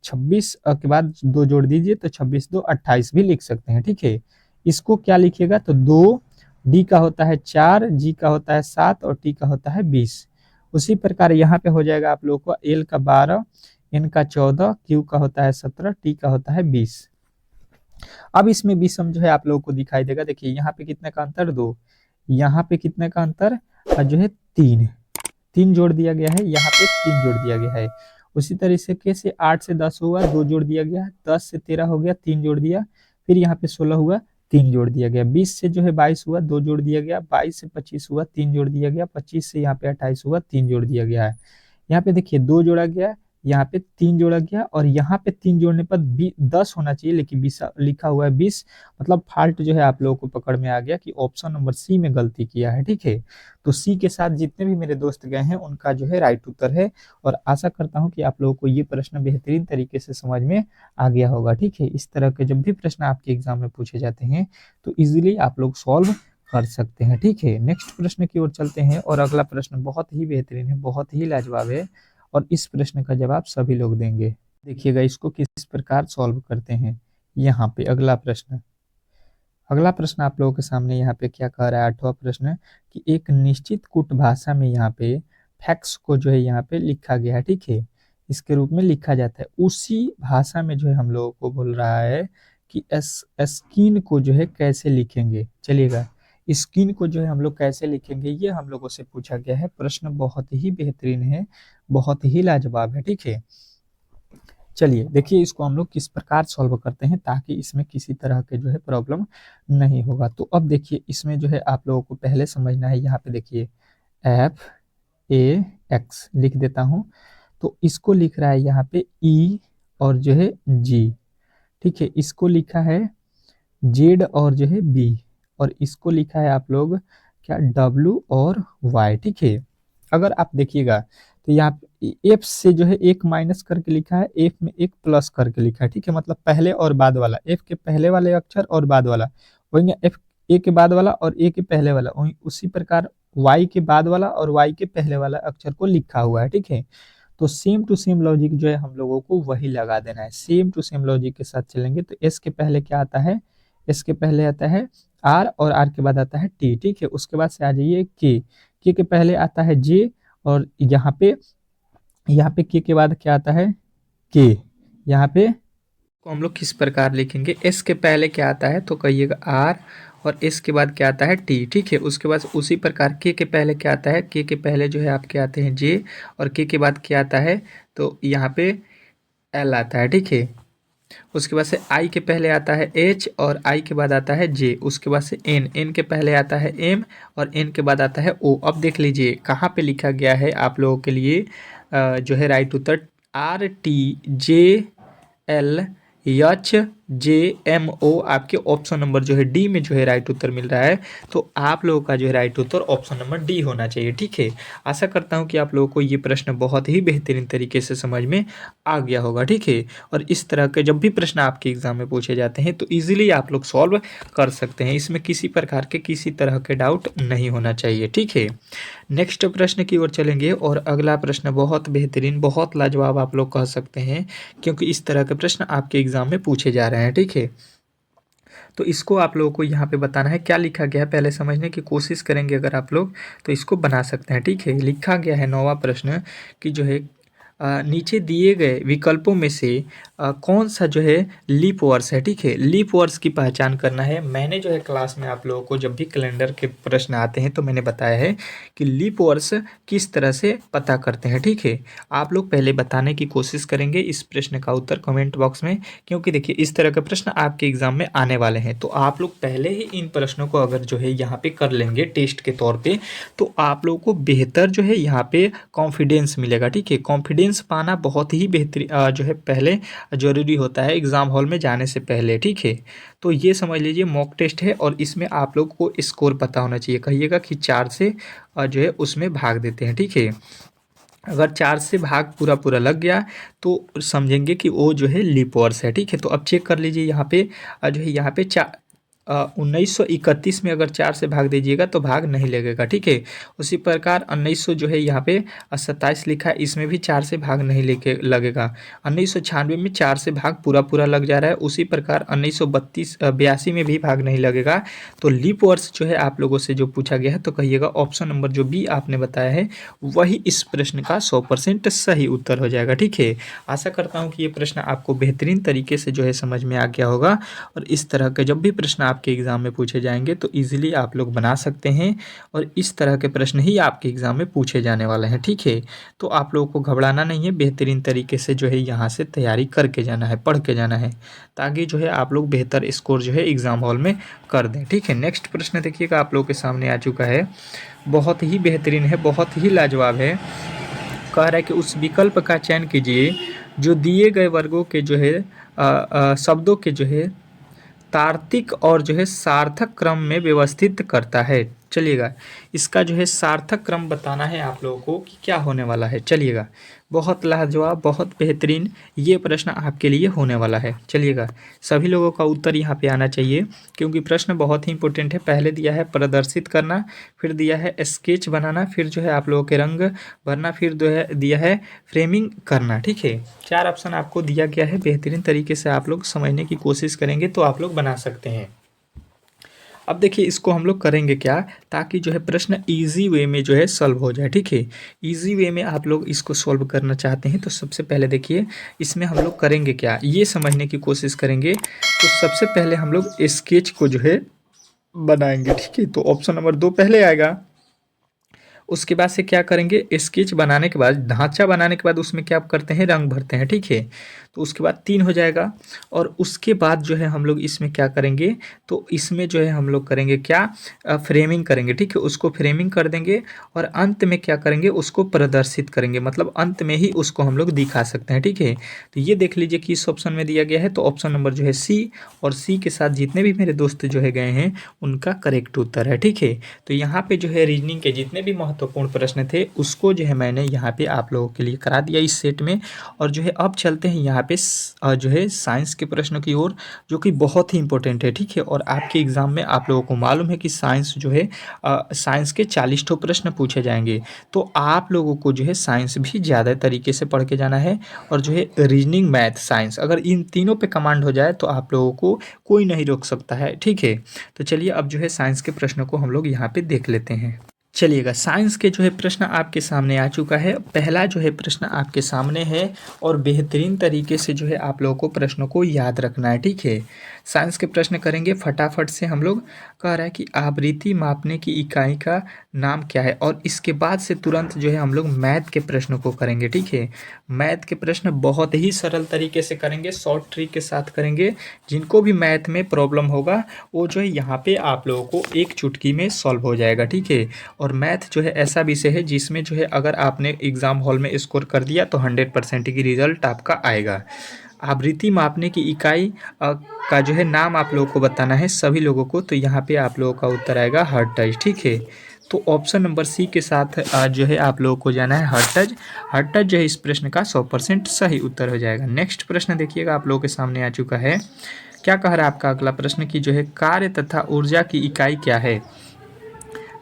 26 के बाद 2 जोड़ दीजिए तो 26 2 28 भी लिख सकते हैं, ठीक है। इसको क्या लिखिएगा तो 2, d का होता है 4, g का होता है 7 और t का होता है 20। उसी प्रकार यहाँ पे हो जाएगा आप लोग को l का 12, n का 14, q का होता है 17, t का होता है 20। अब इसमें विषम जो है आप लोगों को दिखाई देगा। देखिए यहाँ पे कितने का अंतर, 2, यहाँ पे कितने का अंतर जो है 3, 3 जोड़ दिया गया है, यहाँ पे 3 जोड़ दिया गया है। उसी तरीके से 8 से 10 हुआ, 2 जोड़ दिया गया, 10 से 13 हो गया, 3 जोड़ दिया, फिर यहाँ पे 16 हुआ, 3 जोड़ दिया गया, 20 से जो है 22 हुआ, 2 जोड़ दिया गया, 22 से 25 हुआ, 3 जोड़ दिया गया, 25 से यहाँ पे 28 हुआ, 3 जोड़ दिया गया है। यहाँ पे देखिए 2 जोड़ा गया, यहाँ पे 3 जोड़ा गया और यहाँ पे 3 जोड़ने पर 10 होना चाहिए लेकिन 20 लिखा हुआ है 20। मतलब फाल्ट जो है आप लोगों को पकड़ में आ गया कि ऑप्शन नंबर सी में गलती किया है, ठीक है। तो सी के साथ जितने भी मेरे दोस्त गए हैं उनका जो है राइट उत्तर है। और आशा करता हूं कि आप लोगों को ये प्रश्न बेहतरीन तरीके से समझ में आ गया होगा, ठीक है। इस तरह के जब भी प्रश्न आपके एग्जाम में पूछे जाते हैं तो इजिली आप लोग सॉल्व कर सकते हैं, ठीक है। नेक्स्ट प्रश्न की ओर चलते हैं और अगला प्रश्न बहुत ही बेहतरीन है, बहुत ही लाजवाब है और इस प्रश्न का जवाब सभी लोग देंगे। देखिएगा इसको किस प्रकार सॉल्व करते हैं। यहाँ पे अगला प्रश्न आप लोगों के सामने यहाँ पे क्या कह रहा है, 8वां प्रश्न कि एक निश्चित कूट भाषा में यहाँ पे फैक्ट्स को जो है यहाँ पे लिखा गया है, ठीक है, इसके रूप में लिखा जाता है। उसी भाषा में जो है हम लोगों को बोल रहा है कि स्किन को जो है कैसे लिखेंगे। चलिएगा स्किन को जो है हम लोग कैसे लिखेंगे ये हम लोगों से पूछा गया है। प्रश्न बहुत ही बेहतरीन है, बहुत ही लाजवाब है, ठीक है। चलिए देखिए इसको हम लोग किस प्रकार सॉल्व करते हैं ताकि इसमें किसी तरह के जो है प्रॉब्लम नहीं होगा। तो अब देखिए इसमें जो है आप लोगों को पहले समझना है। यहाँ पे देखिए FAX लिख देता हूँ तो इसको लिख रहा है यहाँ पे E और जो है G, ठीक है। इसको लिखा है Z और जो है B और इसको लिखा है आप लोग क्या W और Y, ठीक है। अगर आप देखिएगा तो यहाँ F से जो है एक माइनस करके लिखा है, F में एक प्लस करके लिखा है, ठीक है। मतलब पहले और बाद वाला, F के पहले वाले अक्षर और बाद वाला, वही F A के बाद वाला और A के पहले वाला, वही उसी प्रकार Y के बाद वाला और Y के पहले वाला अक्षर को लिखा हुआ है, ठीक है। तो सेम टू सेम लॉजिक जो है हम लोगों को वही लगा देना है, सेम टू सेम लॉजिक के साथ चलेंगे। तो एस के पहले क्या आता है, एस के पहले आता है आर और आर के बाद आता है टी, ठीक है। उसके बाद से आ जाइए के के पहले आता है जे और यहाँ पे के बाद क्या आता है के। यहाँ पे को हम लोग किस प्रकार लिखेंगे, एस के पहले क्या आता है तो कहिएगा आर और एस के बाद क्या आता है टी, ठीक है। उसके बाद उसी प्रकार के पहले क्या आता है, के पहले जो है आपके आते हैं जे और के बाद क्या आता है तो यहाँ पे एल आता है, ठीक है। उसके बाद से आई के पहले आता है एच और आई के बाद आता है जे। उसके बाद से एन के पहले आता है एम और एन के बाद आता है ओ। अब देख लीजिए कहाँ पे लिखा गया है आप लोगों के लिए जो है राइट उत्तर RTJLHJMO, आपके ऑप्शन नंबर जो है डी में जो है राइट उत्तर मिल रहा है। तो आप लोगों का जो है राइट उत्तर ऑप्शन नंबर डी होना चाहिए, ठीक है। आशा करता हूँ कि आप लोगों को ये प्रश्न बहुत ही बेहतरीन तरीके से समझ में आ गया होगा, ठीक है। और इस तरह के जब भी प्रश्न आपके एग्जाम में पूछे जाते हैं तो ईजिली आप लोग सॉल्व कर सकते हैं, इसमें किसी प्रकार के किसी तरह के डाउट नहीं होना चाहिए, ठीक है। नेक्स्ट प्रश्न की ओर चलेंगे और अगला प्रश्न बहुत बेहतरीन, बहुत लाजवाब आप लोग कह सकते हैं, क्योंकि इस तरह के प्रश्न आपके एग्जाम में पूछे जा रहे हैं, ठीक है। तो इसको आप लोगों को यहाँ पे बताना है क्या लिखा गया है, पहले समझने की कोशिश करेंगे अगर आप लोग तो इसको बना सकते हैं, ठीक है। लिखा गया है 9वां प्रश्न कि जो है नीचे दिए गए विकल्पों में से कौन सा जो है लीप वर्ष है, ठीक है। लीप वर्ष की पहचान करना है। मैंने जो है क्लास में आप लोगों को जब भी कैलेंडर के प्रश्न आते हैं तो मैंने बताया है कि लीप वर्ष किस तरह से पता करते हैं, ठीक है। आप लोग पहले बताने की कोशिश करेंगे इस प्रश्न का उत्तर कमेंट बॉक्स में, क्योंकि देखिए इस तरह के प्रश्न आपके एग्जाम में आने वाले हैं। तो आप लोग पहले ही इन प्रश्नों को अगर जो है यहाँ पे कर लेंगे टेस्ट के तौर पे तो आप लोगों को बेहतर जो है यहाँ पे कॉन्फिडेंस मिलेगा, ठीक है। कॉन्फिडेंस पाना बहुत ही बेहतरीन जो है पहले ज़रूरी होता है एग्ज़ाम हॉल में जाने से पहले, ठीक है। तो ये समझ लीजिए मॉक टेस्ट है और इसमें आप लोग को स्कोर पता होना चाहिए। कहिएगा कि 4 से जो है उसमें भाग देते हैं, ठीक है। अगर 4 से भाग पूरा लग गया तो समझेंगे कि वो जो है लीप वर्ष है, ठीक है। तो अब चेक कर लीजिए यहाँ पे जो है यहाँ पे 1931 में अगर 4 से भाग दीजिएगा तो भाग नहीं लगेगा, ठीक है। उसी प्रकार 1900 जो है यहाँ पे 27 लिखा है, इसमें भी 4 से भाग नहीं लेके लगेगा। 1996 में 4 से भाग पूरा लग जा रहा है। उसी प्रकार 1982 में भी भाग नहीं लगेगा। तो लीप वर्ष जो है आप लोगों से जो पूछा गया है तो कहिएगा ऑप्शन नंबर जो बी आपने बताया है वही इस प्रश्न का 100% सही उत्तर हो जाएगा, ठीक है। आशा करता हूँ कि ये प्रश्न आपको बेहतरीन तरीके से जो है समझ में आ गया होगा और इस तरह के जब भी प्रश्न आपके एग्ज़ाम में पूछे जाएंगे तो इजीली आप लोग बना सकते हैं और इस तरह के प्रश्न ही आपके एग्ज़ाम में पूछे जाने वाले हैं, ठीक है। तो आप लोगों को घबराना नहीं है, बेहतरीन तरीके से जो है यहाँ से तैयारी करके जाना है, पढ़ के जाना है, ताकि जो है आप लोग बेहतर स्कोर जो है एग्ज़ाम हॉल में कर दें, ठीक है। नेक्स्ट प्रश्न देखिएगा आप लोग के सामने आ चुका है, बहुत ही बेहतरीन है, बहुत ही लाजवाब है। कह रहा है कि उस विकल्प का चयन कीजिए जो दिए गए वर्गों के जो है शब्दों के जो है तार्किक और जो है सार्थक क्रम में व्यवस्थित करता है। चलिएगा इसका जो है सार्थक क्रम बताना है आप लोगों को कि क्या होने वाला है। चलिएगा बहुत लाजवाब, बहुत बेहतरीन ये प्रश्न आपके लिए होने वाला है। चलिएगा सभी लोगों का उत्तर यहाँ पे आना चाहिए, क्योंकि प्रश्न बहुत ही इंपॉर्टेंट है। पहले दिया है प्रदर्शित करना, फिर दिया है स्केच बनाना, फिर जो है आप लोगों के रंग भरना, फिर जो है दिया है फ्रेमिंग करना, ठीक है। 4 ऑप्शन आपको दिया गया है, बेहतरीन तरीके से आप लोग समझने की कोशिश करेंगे तो आप लोग बना सकते हैं। अब देखिए इसको हम लोग करेंगे क्या, ताकि जो है प्रश्न इजी वे में जो है सॉल्व हो जाए, ठीक है। इजी वे में आप लोग इसको सॉल्व करना चाहते हैं तो सबसे पहले देखिए इसमें हम लोग करेंगे क्या, ये समझने की कोशिश करेंगे। तो सबसे पहले हम लोग स्केच को जो है बनाएंगे, ठीक है। तो ऑप्शन नंबर 2 पहले आएगा। उसके बाद से क्या करेंगे, स्केच बनाने के बाद, ढांचा बनाने के बाद उसमें क्या करते हैं, रंग भरते हैं, ठीक है। तो उसके बाद 3 हो जाएगा। और उसके बाद जो है हम लोग इसमें क्या करेंगे, तो इसमें जो है हम लोग करेंगे क्या, फ्रेमिंग करेंगे, ठीक है। उसको फ्रेमिंग कर देंगे और अंत में क्या करेंगे, उसको प्रदर्शित करेंगे, मतलब अंत में ही उसको हम लोग दिखा सकते हैं, ठीक है। तो ये देख लीजिए कि इस ऑप्शन में दिया गया है, तो ऑप्शन नंबर जो है सी, और सी के साथ जितने भी मेरे दोस्त जो है गए हैं उनका करेक्ट उत्तर है, ठीक है। तो यहाँ पे जो है रीजनिंग के जितने भी महत्वपूर्ण प्रश्न थे उसको जो है मैंने यहाँ पे आप लोगों के लिए करा दिया इस सेट में। और जो है अब चलते हैं यहाँ पे जो है साइंस के प्रश्नों की ओर, जो कि बहुत ही इंपॉर्टेंट है, ठीक है। और आपके एग्जाम में आप लोगों को मालूम है कि साइंस जो है साइंस के 40 ठो प्रश्न पूछे जाएंगे। तो आप लोगों को जो है साइंस भी ज़्यादा तरीके से पढ़ के जाना है। और जो है रीजनिंग, मैथ, साइंस, अगर इन तीनों पे कमांड हो जाए तो आप लोगों को कोई नहीं रोक सकता है, ठीक है। तो चलिए अब जो है साइंस के प्रश्नों को हम लोग यहाँ पे देख लेते हैं। चलिएगा, साइंस के जो है प्रश्न आपके सामने आ चुका है। पहला जो है प्रश्न आपके सामने है और बेहतरीन तरीके से जो है आप लोगों को प्रश्नों को याद रखना है, ठीक है। साइंस के प्रश्न करेंगे फटाफट से। हम लोग कह रहा है कि आवृत्ति मापने की इकाई का नाम क्या है, और इसके बाद से तुरंत जो है हम लोग मैथ के प्रश्नों को करेंगे, ठीक है। मैथ के प्रश्न बहुत ही सरल तरीके से करेंगे, शॉर्ट ट्रिक के साथ करेंगे। जिनको भी मैथ में प्रॉब्लम होगा वो जो है यहाँ पे आप लोगों को एक चुटकी में सॉल्व हो जाएगा, ठीक है। और मैथ जो है ऐसा विषय है जिसमें जो है अगर आपने एग्ज़ाम हॉल में स्कोर कर दिया तो 100% की रिजल्ट आपका आएगा। आवृत्ति मापने की इकाई का जो है नाम आप लोगों को बताना है सभी लोगों को। तो यहाँ पे आप लोगों का उत्तर आएगा हर्ट्ज, ठीक है। तो ऑप्शन नंबर सी के साथ जो है आप लोगों को जाना है हर्ट्ज। हर्ट्ज जो है इस प्रश्न का 100% सही उत्तर हो जाएगा। नेक्स्ट प्रश्न देखिएगा, आप लोगों के सामने आ चुका है। क्या कह रहा है आपका अगला प्रश्न की जो है कार्य तथा ऊर्जा की इकाई क्या है।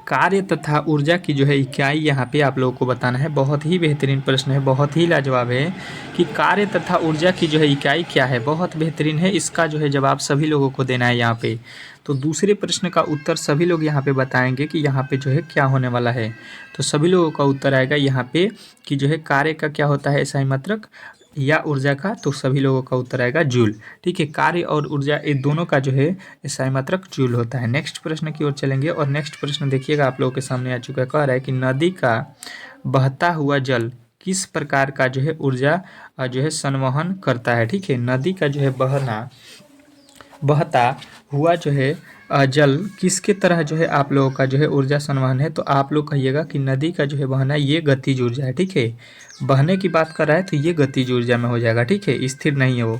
कार्य तथा ऊर्जा की जो है इकाई यहाँ पे आप लोगों को बताना है। बहुत ही बेहतरीन प्रश्न है, बहुत ही लाजवाब है कि कार्य तथा ऊर्जा की जो है इकाई क्या है। बहुत बेहतरीन है, इसका जो है जवाब सभी लोगों को देना है यहाँ पे। तो दूसरे प्रश्न का उत्तर सभी लोग यहाँ पे बताएंगे कि यहाँ पे जो है क्या होने वाला है। तो सभी लोगों का उत्तर आएगा यहाँ पे कि जो है कार्य का क्या होता है, SI मात्रक, या ऊर्जा का, तो सभी लोगों का उत्तर आएगा जूल, ठीक है। कार्य और ऊर्जा ये दोनों का जो है SI मात्रक जूल होता है। नेक्स्ट प्रश्न की ओर चलेंगे और नेक्स्ट प्रश्न देखिएगा आप लोगों के सामने आ चुका है। कह रहा है कि नदी का बहता हुआ जल किस प्रकार का जो है ऊर्जा जो है संवहन करता है, ठीक है। नदी का जो है बहता हुआ जो है जल किसके तरह जो है आप लोगों का जो है ऊर्जा संवहन है। तो आप लोग कहिएगा कि नदी का जो है बहना ये गतिज ऊर्जा है, ठीक है। बहने की बात कर रहा है तो ये गतिज ऊर्जा में हो जाएगा, ठीक है, स्थिर नहीं है वो।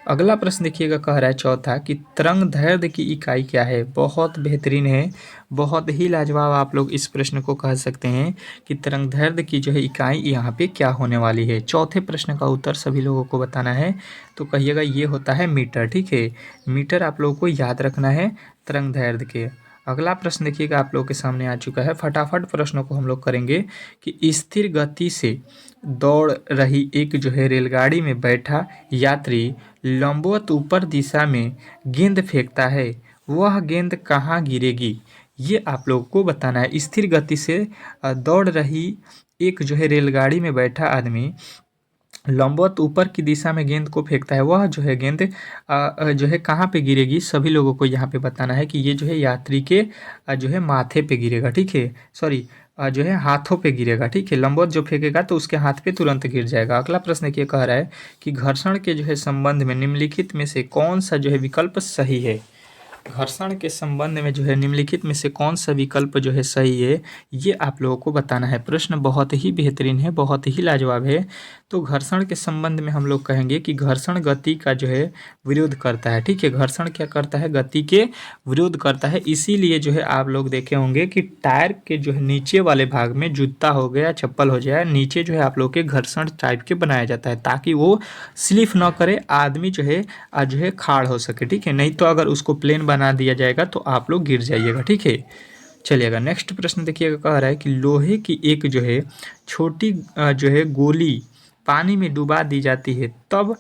अगला प्रश्न देखिएगा, कह रहा है चौथा कि तरंग दैर्ध्य की इकाई क्या है। बहुत बेहतरीन है, बहुत ही लाजवाब आप लोग इस प्रश्न को कह सकते हैं कि तरंग दैर्ध्य की जो है इकाई यहाँ पे क्या होने वाली है। चौथे प्रश्न का उत्तर सभी लोगों को बताना है। तो कहिएगा ये होता है मीटर, ठीक है। मीटर आप लोगों को याद रखना है तरंग दैर्ध्य के। अगला प्रश्न देखिएगा आप लोगों के सामने आ चुका है। फटाफट प्रश्नों को हम लोग करेंगे कि स्थिर गति से दौड़ रही एक जो है रेलगाड़ी में बैठा यात्री लंबवत ऊपर दिशा में गेंद फेंकता है, वह गेंद कहाँ गिरेगी, ये आप लोगों को बताना है। स्थिर गति से दौड़ रही एक जो है रेलगाड़ी में बैठा आदमी लंबवत ऊपर की दिशा में गेंद को फेंकता है, वह जो है गेंद जो है कहाँ पे गिरेगी, सभी लोगों को यहाँ पे बताना है कि ये जो है यात्री के जो है माथे पे गिरेगा, ठीक है, सॉरी जो है हाथों पे गिरेगा, ठीक है। लंबवत जो फेंकेगा तो उसके हाथ पे तुरंत गिर जाएगा। अगला प्रश्न ये कह रहा है कि घर्षण के जो है संबंध में निम्नलिखित में से कौन सा जो है विकल्प सही है। घर्षण के संबंध में जो है निम्नलिखित में से कौन सा विकल्प जो है सही है, ये आप लोगों को बताना है। प्रश्न बहुत ही बेहतरीन है, बहुत ही लाजवाब है। तो घर्षण के संबंध में हम लोग कहेंगे कि घर्षण गति का जो है विरोध करता है, ठीक है। घर्षण क्या करता है, गति के विरोध करता है। इसीलिए जो है आप लोग देखे होंगे कि टायर के जो है नीचे वाले भाग में जूता हो गया, चप्पल हो जाए, नीचे जो है आप लोग के घर्षण टाइप के बनाया जाता है ताकि वो स्लिप ना करे, आदमी जो है जो है खाड़ हो सके, ठीक है। नहीं तो अगर उसको प्लेन बना दिया जाएगा तो आप लोग गिर जाइएगा, ठीक है। चलिएगा नेक्स्ट प्रश्न देखिएगा, कह रहा है कि लोहे की एक जो है छोटी जो है गोली पानी में डुबा दी जाती है तब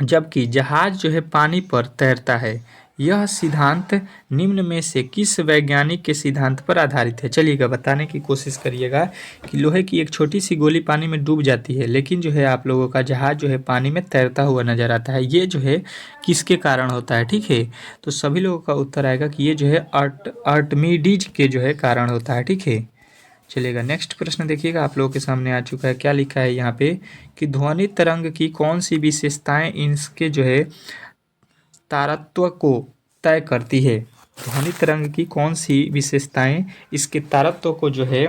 जबकि जहाज जो है पानी पर तैरता है, यह सिद्धांत निम्न में से किस वैज्ञानिक के सिद्धांत पर आधारित है। चलिएगा बताने की कोशिश करिएगा कि लोहे की एक छोटी सी गोली पानी में डूब जाती है लेकिन जो है आप लोगों का जहाज जो है पानी में तैरता हुआ नजर आता है, ये जो है किसके कारण होता है, ठीक है। तो सभी लोगों का उत्तर आएगा कि ये जो है आर्टमिडीज के जो है कारण होता है, ठीक है। चलिएगा नेक्स्ट प्रश्न देखिएगा, आप लोगों के सामने आ चुका है। क्या लिखा है यहाँ पे कि ध्वनि तरंग की कौन सी विशेषताएं इसके जो है तारत्व को तय करती है। ध्वनि तरंग की कौन सी विशेषताएं इसके तारत्व को जो है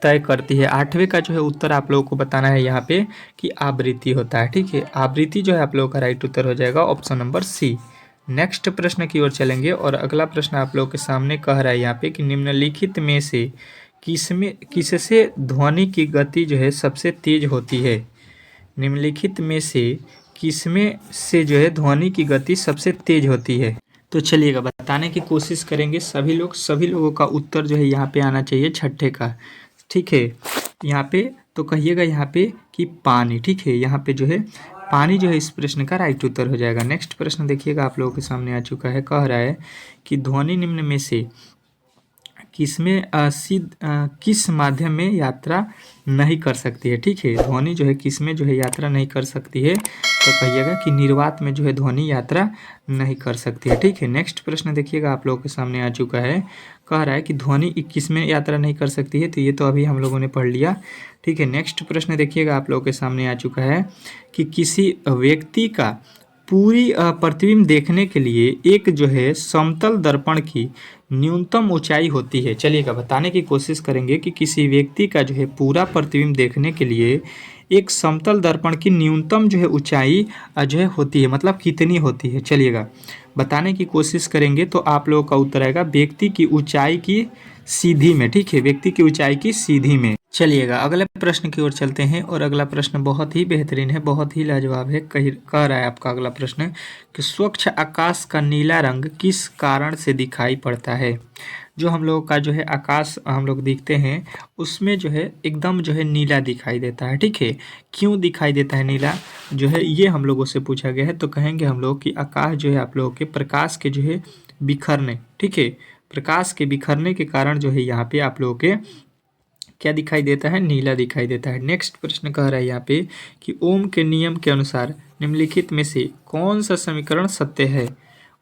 तय करती है। 8वें का जो है उत्तर आप लोगों को बताना है यहाँ पे कि आवृत्ति होता है। ठीक है, आवृत्ति जो है आप लोगों का राइट उत्तर हो जाएगा ऑप्शन नंबर सी। नेक्स्ट प्रश्न की ओर चलेंगे और अगला प्रश्न आप लोगों के सामने कह रहा है यहाँ पे कि निम्नलिखित में से किससे ध्वनि की गति जो है सबसे तेज होती है। निम्नलिखित में से किसमें से जो है ध्वनि की गति सबसे तेज होती है। तो चलिएगा बताने की कोशिश करेंगे सभी लोगों का उत्तर जो है यहाँ पे आना चाहिए छठे का। ठीक है, यहाँ पे तो कहिएगा यहाँ पे कि पानी। ठीक है, यहाँ पे जो है पानी जो है इस प्रश्न का राइट उत्तर हो जाएगा। नेक्स्ट प्रश्न देखिएगा, आप लोगों के सामने आ चुका है। कह रहा है कि ध्वनि निम्न में से किस माध्यम में यात्रा नहीं कर सकती है। ठीक है, ध्वनि जो है किस में जो है यात्रा नहीं कर सकती है, तो कहिएगा कि निर्वात में जो है ध्वनि यात्रा नहीं कर सकती है। ठीक है, नेक्स्ट प्रश्न देखिएगा, आप लोगों के सामने आ चुका है। कह रहा है कि ध्वनि किस में यात्रा नहीं कर सकती है, तो ये तो अभी हम लोगों ने पढ़ लिया। ठीक है, नेक्स्ट प्रश्न देखिएगा, आप लोगों के सामने आ चुका है कि किसी व्यक्ति का पूरी प्रतिबिंब देखने के लिए एक जो है समतल दर्पण की न्यूनतम ऊंचाई होती है। चलिएगा बताने की कोशिश करेंगे कि किसी व्यक्ति का जो है पूरा प्रतिबिंब देखने के लिए एक समतल दर्पण की न्यूनतम जो है ऊंचाई जो है होती है, मतलब कितनी होती है। चलिएगा बताने की कोशिश करेंगे तो आप लोगों का उत्तर आएगा व्यक्ति की ऊंचाई की सीधी में। ठीक है, व्यक्ति की ऊंचाई की सीधी में। चलिएगा अगले प्रश्न की ओर चलते हैं और अगला प्रश्न बहुत ही बेहतरीन है, बहुत ही लाजवाब है। कह रहा है आपका अगला प्रश्न कि स्वच्छ आकाश का नीला रंग किस कारण से दिखाई पड़ता है। जो हम लोग का जो है आकाश हम लोग देखते हैं उसमें जो है एकदम जो है नीला दिखाई देता है। ठीक है, क्यों दिखाई देता है नीला जो है, ये हम लोगों से पूछा गया है। तो कहेंगे हम लोग कि आकाश जो है आप लोगों के प्रकाश के जो है बिखरने, ठीक है, प्रकाश के बिखरने के कारण जो है यहाँ पे आप लोगों के क्या दिखाई देता है, नीला दिखाई देता है। नेक्स्ट प्रश्न कह रहा है यहाँ पे कि ओम के नियम के अनुसार निम्नलिखित में से कौन सा समीकरण सत्य है।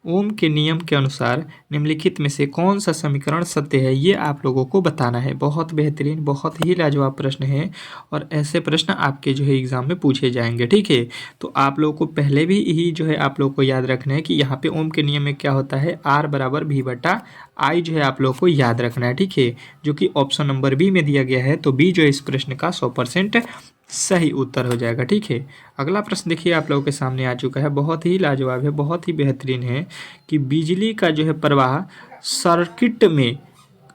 ओम के नियम के अनुसार निम्नलिखित में से कौन सा समीकरण सत्य है, ये आप लोगों को बताना है। बहुत बेहतरीन, बहुत ही लाजवाब प्रश्न है और ऐसे प्रश्न आपके जो है एग्जाम में पूछे जाएंगे। ठीक है, तो आप लोगों को पहले भी ही जो है आप लोगों को याद रखना है कि यहाँ पे ओम के नियम में क्या होता है, R बराबर V बटा I जो है आप लोगों को याद रखना है। ठीक है, जो कि ऑप्शन नंबर बी में दिया गया है, तो बी जो है इस प्रश्न का 100% सही उत्तर हो जाएगा। ठीक है, अगला प्रश्न देखिए आप लोगों के सामने आ चुका है, बहुत ही लाजवाब है, बहुत ही बेहतरीन है कि बिजली का जो है प्रवाह सर्किट में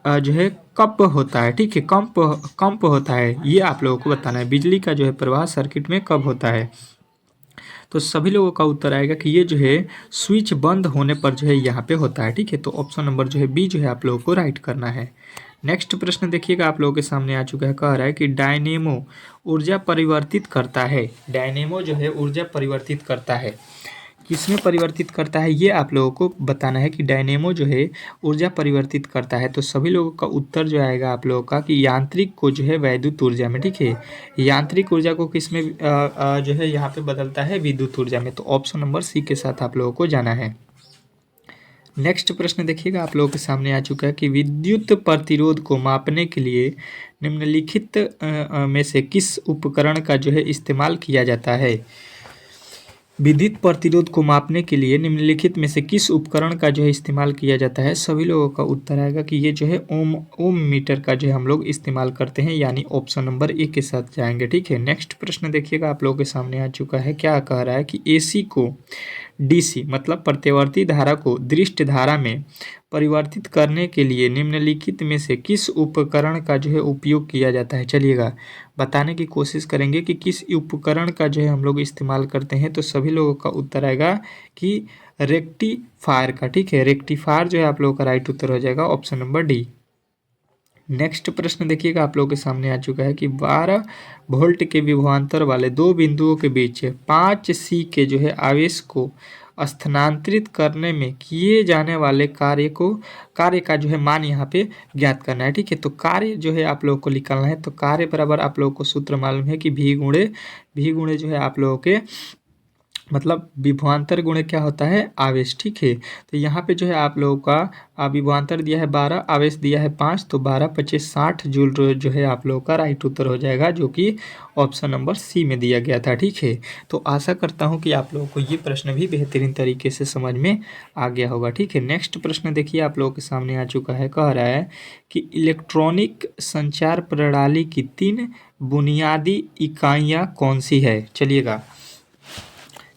जो है कब होता है। ठीक है, कंप होता है, ये आप लोगों को बताना है। बिजली का जो है प्रवाह सर्किट में कब होता है, तो सभी लोगों का उत्तर आएगा कि ये जो है स्विच बंद होने पर जो है यहाँ पे होता है। ठीक है, तो ऑप्शन नंबर जो है बी जो है आप लोगों को राइट करना है। नेक्स्ट प्रश्न देखिएगा, आप लोगों के सामने आ चुका है। कह रहा है कि डायनेमो ऊर्जा परिवर्तित करता है। डायनेमो जो है ऊर्जा परिवर्तित करता है, किसमें परिवर्तित करता है, ये आप लोगों को बताना है कि डायनेमो जो है ऊर्जा परिवर्तित करता है। तो सभी लोगों का उत्तर जो आएगा आप लोगों का कि यांत्रिक को जो है वैद्युत ऊर्जा में। ठीक है, यांत्रिक ऊर्जा को किसमें जो है यहाँ पे बदलता है, विद्युत ऊर्जा में। तो ऑप्शन नंबर सी के साथ आप लोगों को जाना है। नेक्स्ट प्रश्न देखिएगा, आप लोगों के सामने आ चुका है कि विद्युत प्रतिरोध को मापने के लिए निम्नलिखित में से किस उपकरण का जो है इस्तेमाल किया जाता है। विद्युत प्रतिरोध को मापने के लिए निम्नलिखित में से किस उपकरण का जो है इस्तेमाल किया जाता है। सभी लोगों का उत्तर आएगा कि ये जो है ओम मीटर का जो है हम लोग इस्तेमाल करते हैं, यानी ऑप्शन नंबर ए के साथ जाएंगे। ठीक है, नेक्स्ट प्रश्न देखिएगा, आप लोगों के सामने आ चुका है। क्या कह रहा है कि एसी को डीसी मतलब प्रत्यावर्ती धारा को दृष्ट धारा में परिवर्तित करने के लिए निम्नलिखित में से किस उपकरण का जो है उपयोग किया जाता है। चलिएगा बताने की कोशिश करेंगे कि किस उपकरण का जो है हम लोग इस्तेमाल करते हैं। तो सभी लोगों का उत्तर आएगा कि रेक्टिफायर का। ठीक है, रेक्टिफायर जो है आप लोगों का राइट उत्तर हो जाएगा ऑप्शन नंबर डी। नेक्स्ट प्रश्न देखिएगा, आप लोगों के सामने आ चुका है कि 12 वोल्ट के विभवांतर वाले दो बिंदुओं के बीच 5C के जो है आवेश को स्थानांतरित करने में किए जाने वाले कार्य का जो है मान यहाँ पे ज्ञात करना है। ठीक है, तो कार्य जो है आप लोगों को निकालना है। तो कार्य बराबर आप लोगों को सूत्र मालूम है कि भी गुणे जो है आप लोगों के मतलब विभवांतर गुणे क्या होता है, आवेश, ठीक है। तो यहाँ पे जो है आप लोगों का विभवांतर दिया है 12, आवेश दिया है 5, तो 12 25 60 जूल जो है आप लोगों का राइट उत्तर हो जाएगा, जो कि ऑप्शन नंबर सी में दिया गया था, ठीक है। तो आशा करता हूँ कि आप लोगों को ये प्रश्न भी बेहतरीन तरीके से समझ में आ गया होगा, ठीक है। नेक्स्ट प्रश्न देखिए आप लोगों के सामने आ चुका है, कह रहा है कि इलेक्ट्रॉनिक संचार प्रणाली की 3 बुनियादी इकाइयाँ कौन सी है।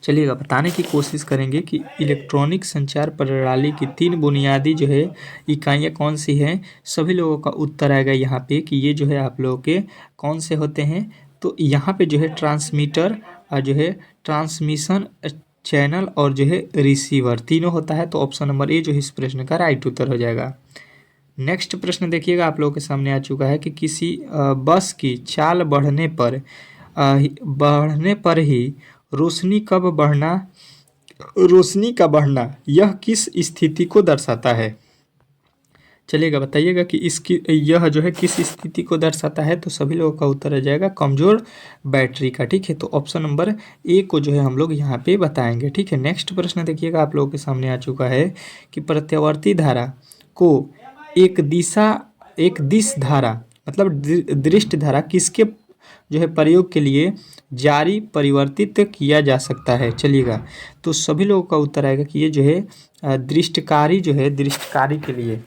चलिएगा बताने की कोशिश करेंगे कि इलेक्ट्रॉनिक संचार प्रणाली की 3 बुनियादी जो है इकाइयाँ कौन सी हैं। सभी लोगों का उत्तर आएगा यहाँ पे कि ये जो है आप लोगों के कौन से होते हैं। तो यहाँ पे जो है ट्रांसमीटर और जो है ट्रांसमिशन चैनल और जो है रिसीवर तीनों होता है। तो ऑप्शन नंबर ए जो है इस प्रश्न का राइट उत्तर हो जाएगा। नेक्स्ट प्रश्न देखिएगा आप लोगों के सामने आ चुका है कि किसी बस की चाल बढ़ने पर ही रोशनी का बढ़ना यह किस स्थिति को दर्शाता है। चलिएगा बताइएगा कि इसकी यह जो है किस स्थिति को दर्शाता है। तो सभी लोगों का उत्तर आ जाएगा कमजोर बैटरी का, ठीक है। तो ऑप्शन नंबर ए को जो है हम लोग यहाँ पे बताएंगे, ठीक है। नेक्स्ट प्रश्न देखिएगा आप लोगों के सामने आ चुका है कि प्रत्यावर्ती धारा को एक दिश धारा मतलब दृष्ट धारा किसके जो है प्रयोग के लिए जारी परिवर्तित किया जा सकता है। चलिएगा तो सभी लोगों का उत्तर आएगा कि ये जो है दृष्टकारी जो है दृष्टकारी के लिए।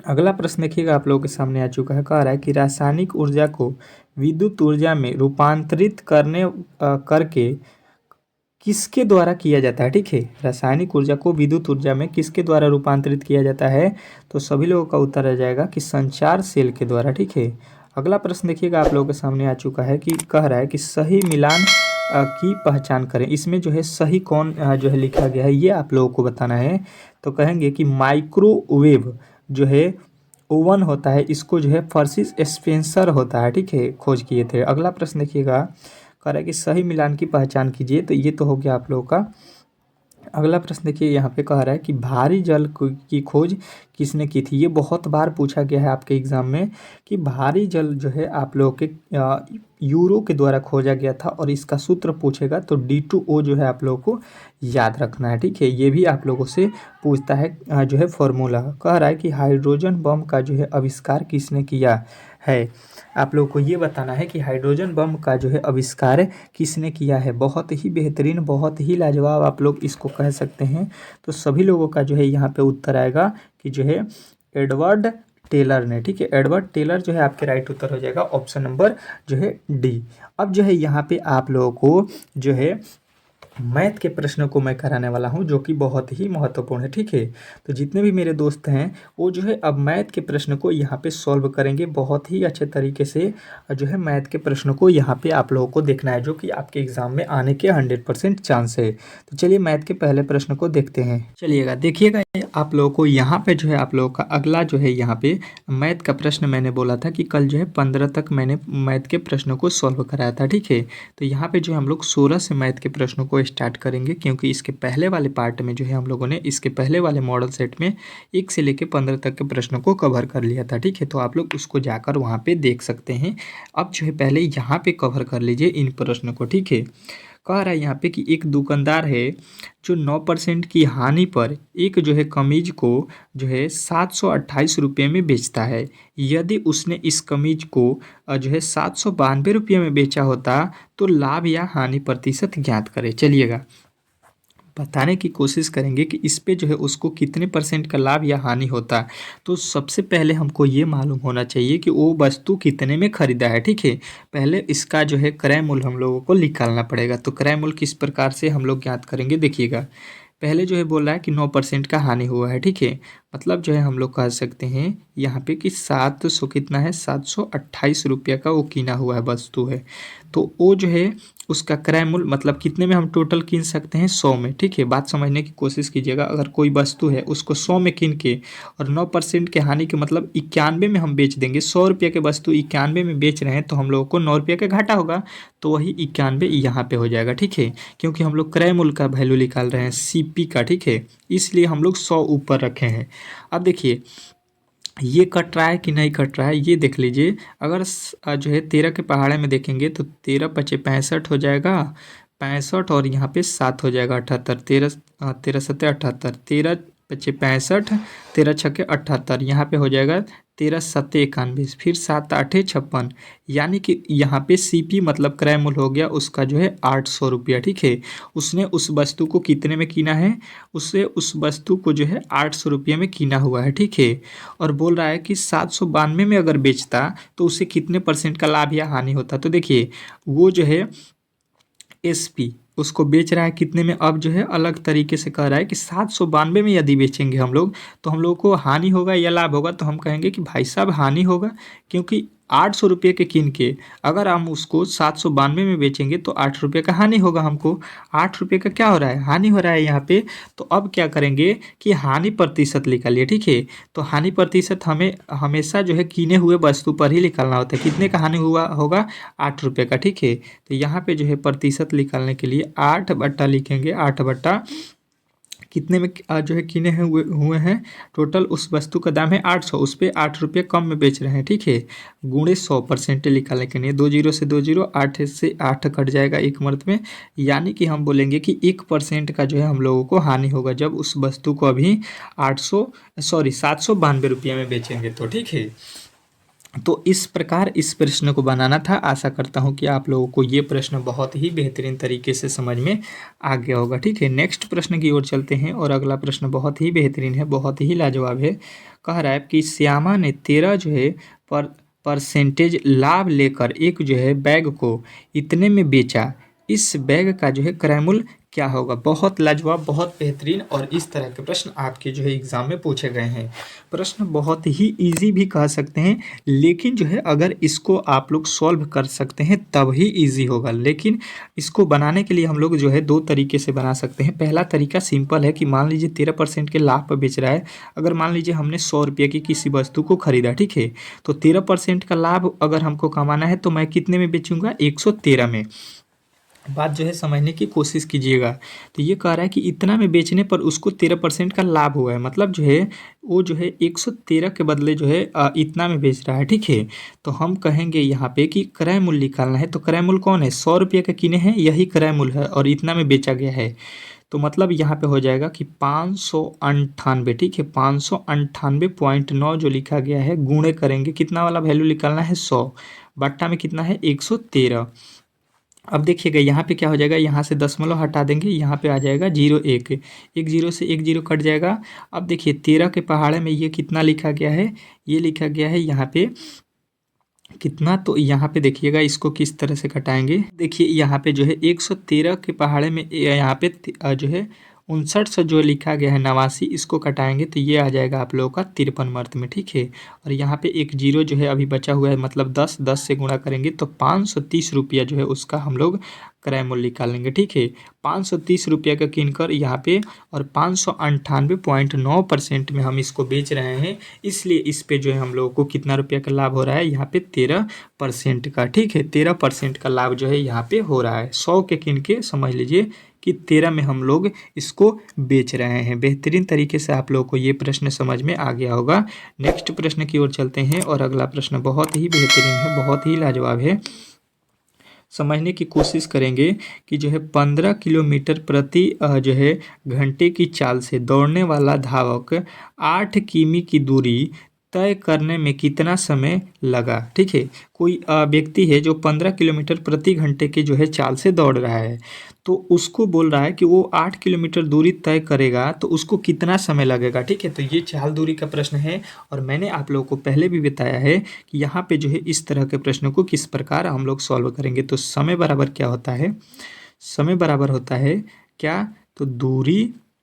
अगला प्रश्न देखिएगा आप लोगों के सामने आ चुका है, कह रहा है कि रासायनिक ऊर्जा को विद्युत ऊर्जा में रूपांतरित करके किसके द्वारा किया जाता है, ठीक है। रासायनिक ऊर्जा को विद्युत ऊर्जा में किसके द्वारा रूपांतरित किया जाता है। तो सभी लोगों का उत्तर आ जाएगा कि संचार सेल के द्वारा, ठीक है। अगला प्रश्न देखिएगा आप लोगों के सामने आ चुका है कि कह रहा है कि सही मिलान की पहचान करें। इसमें जो है सही कौन जो है लिखा गया है ये आप लोगों को बताना है। तो कहेंगे कि माइक्रोवेव जो है ओवन होता है, इसको जो है फ्रांसिस स्पेंसर होता है, ठीक है, खोज किए थे। अगला प्रश्न देखिएगा, कह रहा है कि सही मिलान की पहचान कीजिए। तो ये तो हो गया आप लोगों का। अगला प्रश्न देखिए यहाँ पे कह रहा है कि भारी जल की खोज किसने की थी। ये बहुत बार पूछा गया है आपके एग्जाम में कि भारी जल जो है आप लोगों के यूरो के द्वारा खोजा गया था, और इसका सूत्र पूछेगा तो D2O जो है आप लोगों को याद रखना है, ठीक है। ये भी आप लोगों से पूछता है जो है फॉर्मूला। कह रहा है कि हाइड्रोजन बम का जो है आविष्कार किसने किया है। आप लोगों को ये बताना है कि हाइड्रोजन बम का जो है आविष्कार किसने किया है। बहुत ही बेहतरीन, बहुत ही लाजवाब आप लोग इसको कह सकते हैं। तो सभी लोगों का जो है यहाँ पे उत्तर आएगा कि जो है एडवर्ड टेलर ने, ठीक है। एडवर्ड टेलर जो है आपके राइट उत्तर हो जाएगा, ऑप्शन नंबर जो है डी। अब जो है यहाँ पे आप लोगों को जो है मैथ के प्रश्नों को मैं कराने वाला हूं, जो कि बहुत ही महत्वपूर्ण है, ठीक है। तो जितने भी मेरे दोस्त हैं वो जो है अब मैथ के प्रश्न को यहाँ पे सॉल्व करेंगे बहुत ही अच्छे तरीके से। जो है मैथ के प्रश्नों को यहाँ पे आप लोगों को देखना है, जो कि आपके एग्जाम में आने के 100% चांस है। तो चलिए मैथ के पहले प्रश्न को देखते हैं। चलिएगा देखिएगा आप लोगों को यहाँ पे जो है आप लोगों का अगला जो है यहाँ पे मैथ का प्रश्न मैंने बोला था कि कल जो है 15 तक मैंने मैथ के प्रश्नों को सॉल्व कराया था, ठीक है। तो यहाँ पे जो हम लोग 16 से मैथ के प्रश्नों को स्टार्ट करेंगे, क्योंकि इसके पहले वाले पार्ट में जो है हम लोगों ने इसके पहले वाले मॉडल सेट में 1 से लेकर 15 तक के प्रश्नों को कवर कर लिया था, ठीक है। तो आप लोग उसको जाकर वहाँ पे देख सकते हैं। अब जो है पहले यहाँ पे कवर कर लीजिए इन प्रश्नों को, ठीक है। कह रहा है यहाँ पे कि एक दुकानदार है जो 9% की हानि पर एक जो है कमीज को जो है 728 रुपये में बेचता है। यदि उसने इस कमीज को जो है 792 रुपये में बेचा होता तो लाभ या हानि प्रतिशत ज्ञात करें। चलिएगा बताने की कोशिश करेंगे कि इस पे जो है उसको कितने % का लाभ या हानि होता है। तो सबसे पहले हमको ये मालूम होना चाहिए कि वो वस्तु कितने में खरीदा है, ठीक है। पहले इसका जो है क्रय मूल्य हम लोगों को निकालना पड़ेगा। तो क्रय मूल्य किस प्रकार से हम लोग ज्ञात करेंगे, देखिएगा। पहले जो है बोल रहा है कि 9% का हानि हुआ है, ठीक है। मतलब जो है हम लोग कह सकते हैं यहाँ पे कि 700 कितना है 728 रुपये का वो कीना हुआ है वस्तु है। तो वो जो है उसका क्रय मूल्य मतलब कितने में हम टोटल कीन सकते हैं 100 में, ठीक है। बात समझने की कोशिश कीजिएगा। अगर कोई वस्तु है उसको 100 में कीन के और 9% के हानि के मतलब 91 में हम बेच देंगे। 100 रुपये के वस्तु 91 में बेच रहे हैं तो हम लोगों को 9 रुपये का घाटा होगा। तो वही 91 यहाँ पे हो जाएगा, ठीक है। क्योंकि हम लोग क्रय मूल्य का वैल्यू निकाल रहे हैं CP का, ठीक है। इसलिए हम लोग 100 ऊपर रखे हैं। अब देखिए ये कट रहा है कि नहीं कट रहा है ये देख लीजिए। अगर जो है 13 के पहाड़े में देखेंगे तो 13 × 5 = 65 हो जाएगा, 65 और यहाँ पे 7 हो जाएगा 78, 13 13 सत्ते 78, 13 पचे 65, 13 छक्के 78, यहाँ पे हो जाएगा 13 सत्ते 91, फिर 7 आठे 56, यानी कि यहाँ पे सीपी मतलब क्रय मूल्य हो गया उसका जो है 800 रुपया। ठीक है, उसने उस वस्तु को कितने में कीना है, उससे उस वस्तु को जो है 800 रुपये में कीना हुआ है। ठीक है, और बोल रहा है कि 792 में अगर बेचता तो उसे कितने % का लाभ या हानि होता। तो देखिए वो जो है एसपी उसको बेच रहा है कितने में, अब जो है अलग तरीके से कह रहा है कि 792 में यदि बेचेंगे हम लोग तो हम लोग को हानि होगा या लाभ होगा। तो हम कहेंगे कि भाई साहब हानि होगा, क्योंकि 800 रुपये के किन के अगर हम उसको 792 में बेचेंगे तो 8 रुपये का हानि होगा हमको। 8 रुपये का क्या हो रहा है, हानि हो रहा है यहाँ पे। तो अब क्या करेंगे कि हानि प्रतिशत निकालिए। ठीक है, तो हानि प्रतिशत हमें हमेशा जो है किने हुए वस्तु पर ही निकालना होता है। कितने का हानि हुआ होगा, 8 रुपये का। ठीक है, तो यहाँ पे जो है प्रतिशत निकालने के लिए 8 बट्टा लिखेंगे, 8 बट्टा कितने में जो है किने हुए हैं टोटल, उस वस्तु का दाम है 800, उस पर 8 रुपये कम में बेच रहे हैं। ठीक है, गुणे 100% निकालने के लिए 2 जीरो से 2 जीरो, 8 से 8 कट जाएगा एक मर्द में, यानी कि हम बोलेंगे कि 1% का जो है हम लोगों को हानि होगा जब उस वस्तु को अभी 792 रुपये में बेचेंगे तो। ठीक है, तो इस प्रकार इस प्रश्न को बनाना था। आशा करता हूँ कि आप लोगों को ये प्रश्न बहुत ही बेहतरीन तरीके से समझ में आ गया होगा। ठीक है, नेक्स्ट प्रश्न की ओर चलते हैं और अगला प्रश्न बहुत ही बेहतरीन है, बहुत ही लाजवाब है। कह रहा है कि श्यामा ने 13 जो है परसेंटेज लाभ लेकर एक जो है बैग को इतने में बेचा, इस बैग का जो है क्रय मूल्य क्या होगा। बहुत लाजवाब, बहुत बेहतरीन, और इस तरह के प्रश्न आपके जो है एग्जाम में पूछे गए हैं। प्रश्न बहुत ही इजी भी कह सकते हैं, लेकिन जो है अगर इसको आप लोग सॉल्व कर सकते हैं तब ही इजी होगा। लेकिन इसको बनाने के लिए हम लोग जो है 2 तरीके से बना सकते हैं। पहला तरीका सिंपल है कि मान लीजिए 13% के लाभ पर बेच रहा है। अगर मान लीजिए हमने 100 रुपये की किसी वस्तु को खरीदा, ठीक है, तो 13% का लाभ अगर हमको कमाना है तो मैं कितने में बेचूंगा, 113 में। बात जो है समझने की कोशिश कीजिएगा। तो ये कह रहा है कि इतना में बेचने पर उसको 13% का लाभ हुआ है, मतलब जो है वो जो है 113 के बदले जो है इतना में बेच रहा है। ठीक है, तो हम कहेंगे यहाँ पे कि क्रय मूल्य निकालना है। तो क्रय मूल्य कौन है, 100 रुपये का किने हैं, यही क्रय मूल्य है और इतना में बेचा गया है। तो मतलब यहाँ पे हो जाएगा कि 598। ठीक है, 598.9 जो लिखा गया है, गुणे करेंगे, कितना वाला वैल्यू निकालना है, 100 बट्टा में कितना है, 113। अब देखिएगा यहाँ पे क्या हो जाएगा, यहाँ से दशमलव हटा देंगे, यहाँ पे आ जाएगा 01, एक जीरो से एक जीरो कट जाएगा। अब देखिए 13 के पहाड़े में ये कितना लिखा गया है, ये लिखा गया है यहाँ पे कितना। तो यहाँ पे देखिएगा इसको किस तरह से घटाएंगे। देखिए यहाँ पे जो है 113 के पहाड़े में यहाँ पे जो है 59 से जो लिखा गया है 89, इसको कटाएंगे तो ये आ जाएगा आप लोगों का 53 मर्द में। ठीक है, और यहाँ पे एक जीरो जो है अभी बचा हुआ है, मतलब 10 से गुणा करेंगे तो 530 रुपया जो है उसका हम लोग क्रय मूल्य निकाल लेंगे। ठीक है, 530 रुपया का कीन कर यहाँ पे, और 598.9% में हम इसको बेच रहे हैं, इसलिए इस पे जो है हम लोगों को कितना रुपया का लाभ हो रहा है, यहाँ पे 13% का। ठीक है, 13% का लाभ जो है यहाँ पे हो रहा है। 100 के कीन के समझ लीजिए कि 13 में हम लोग इसको बेच रहे हैं। बेहतरीन तरीके से आप लोगों को ये प्रश्न समझ में आ गया होगा। नेक्स्ट प्रश्न की ओर चलते हैं और अगला प्रश्न बहुत ही बेहतरीन है, बहुत ही लाजवाब है। समझने की कोशिश करेंगे कि जो है 15 किलोमीटर प्रति जो है घंटे की चाल से दौड़ने वाला धावक 8 किमी की दूरी तय करने में कितना समय लगा। ठीक है, कोई व्यक्ति है जो 15 किलोमीटर प्रति घंटे के जो है चाल से दौड़ रहा है, तो उसको बोल रहा है कि वो 8 किलोमीटर दूरी तय करेगा तो उसको कितना समय लगेगा। ठीक है, तो ये चाल दूरी का प्रश्न है, और मैंने आप लोगों को पहले भी बताया है कि यहाँ पे जो है इस तरह के प्रश्नों को किस प्रकार हम लोग सॉल्व करेंगे। तो समय बराबर क्या होता है, समय बराबर होता है क्या, तो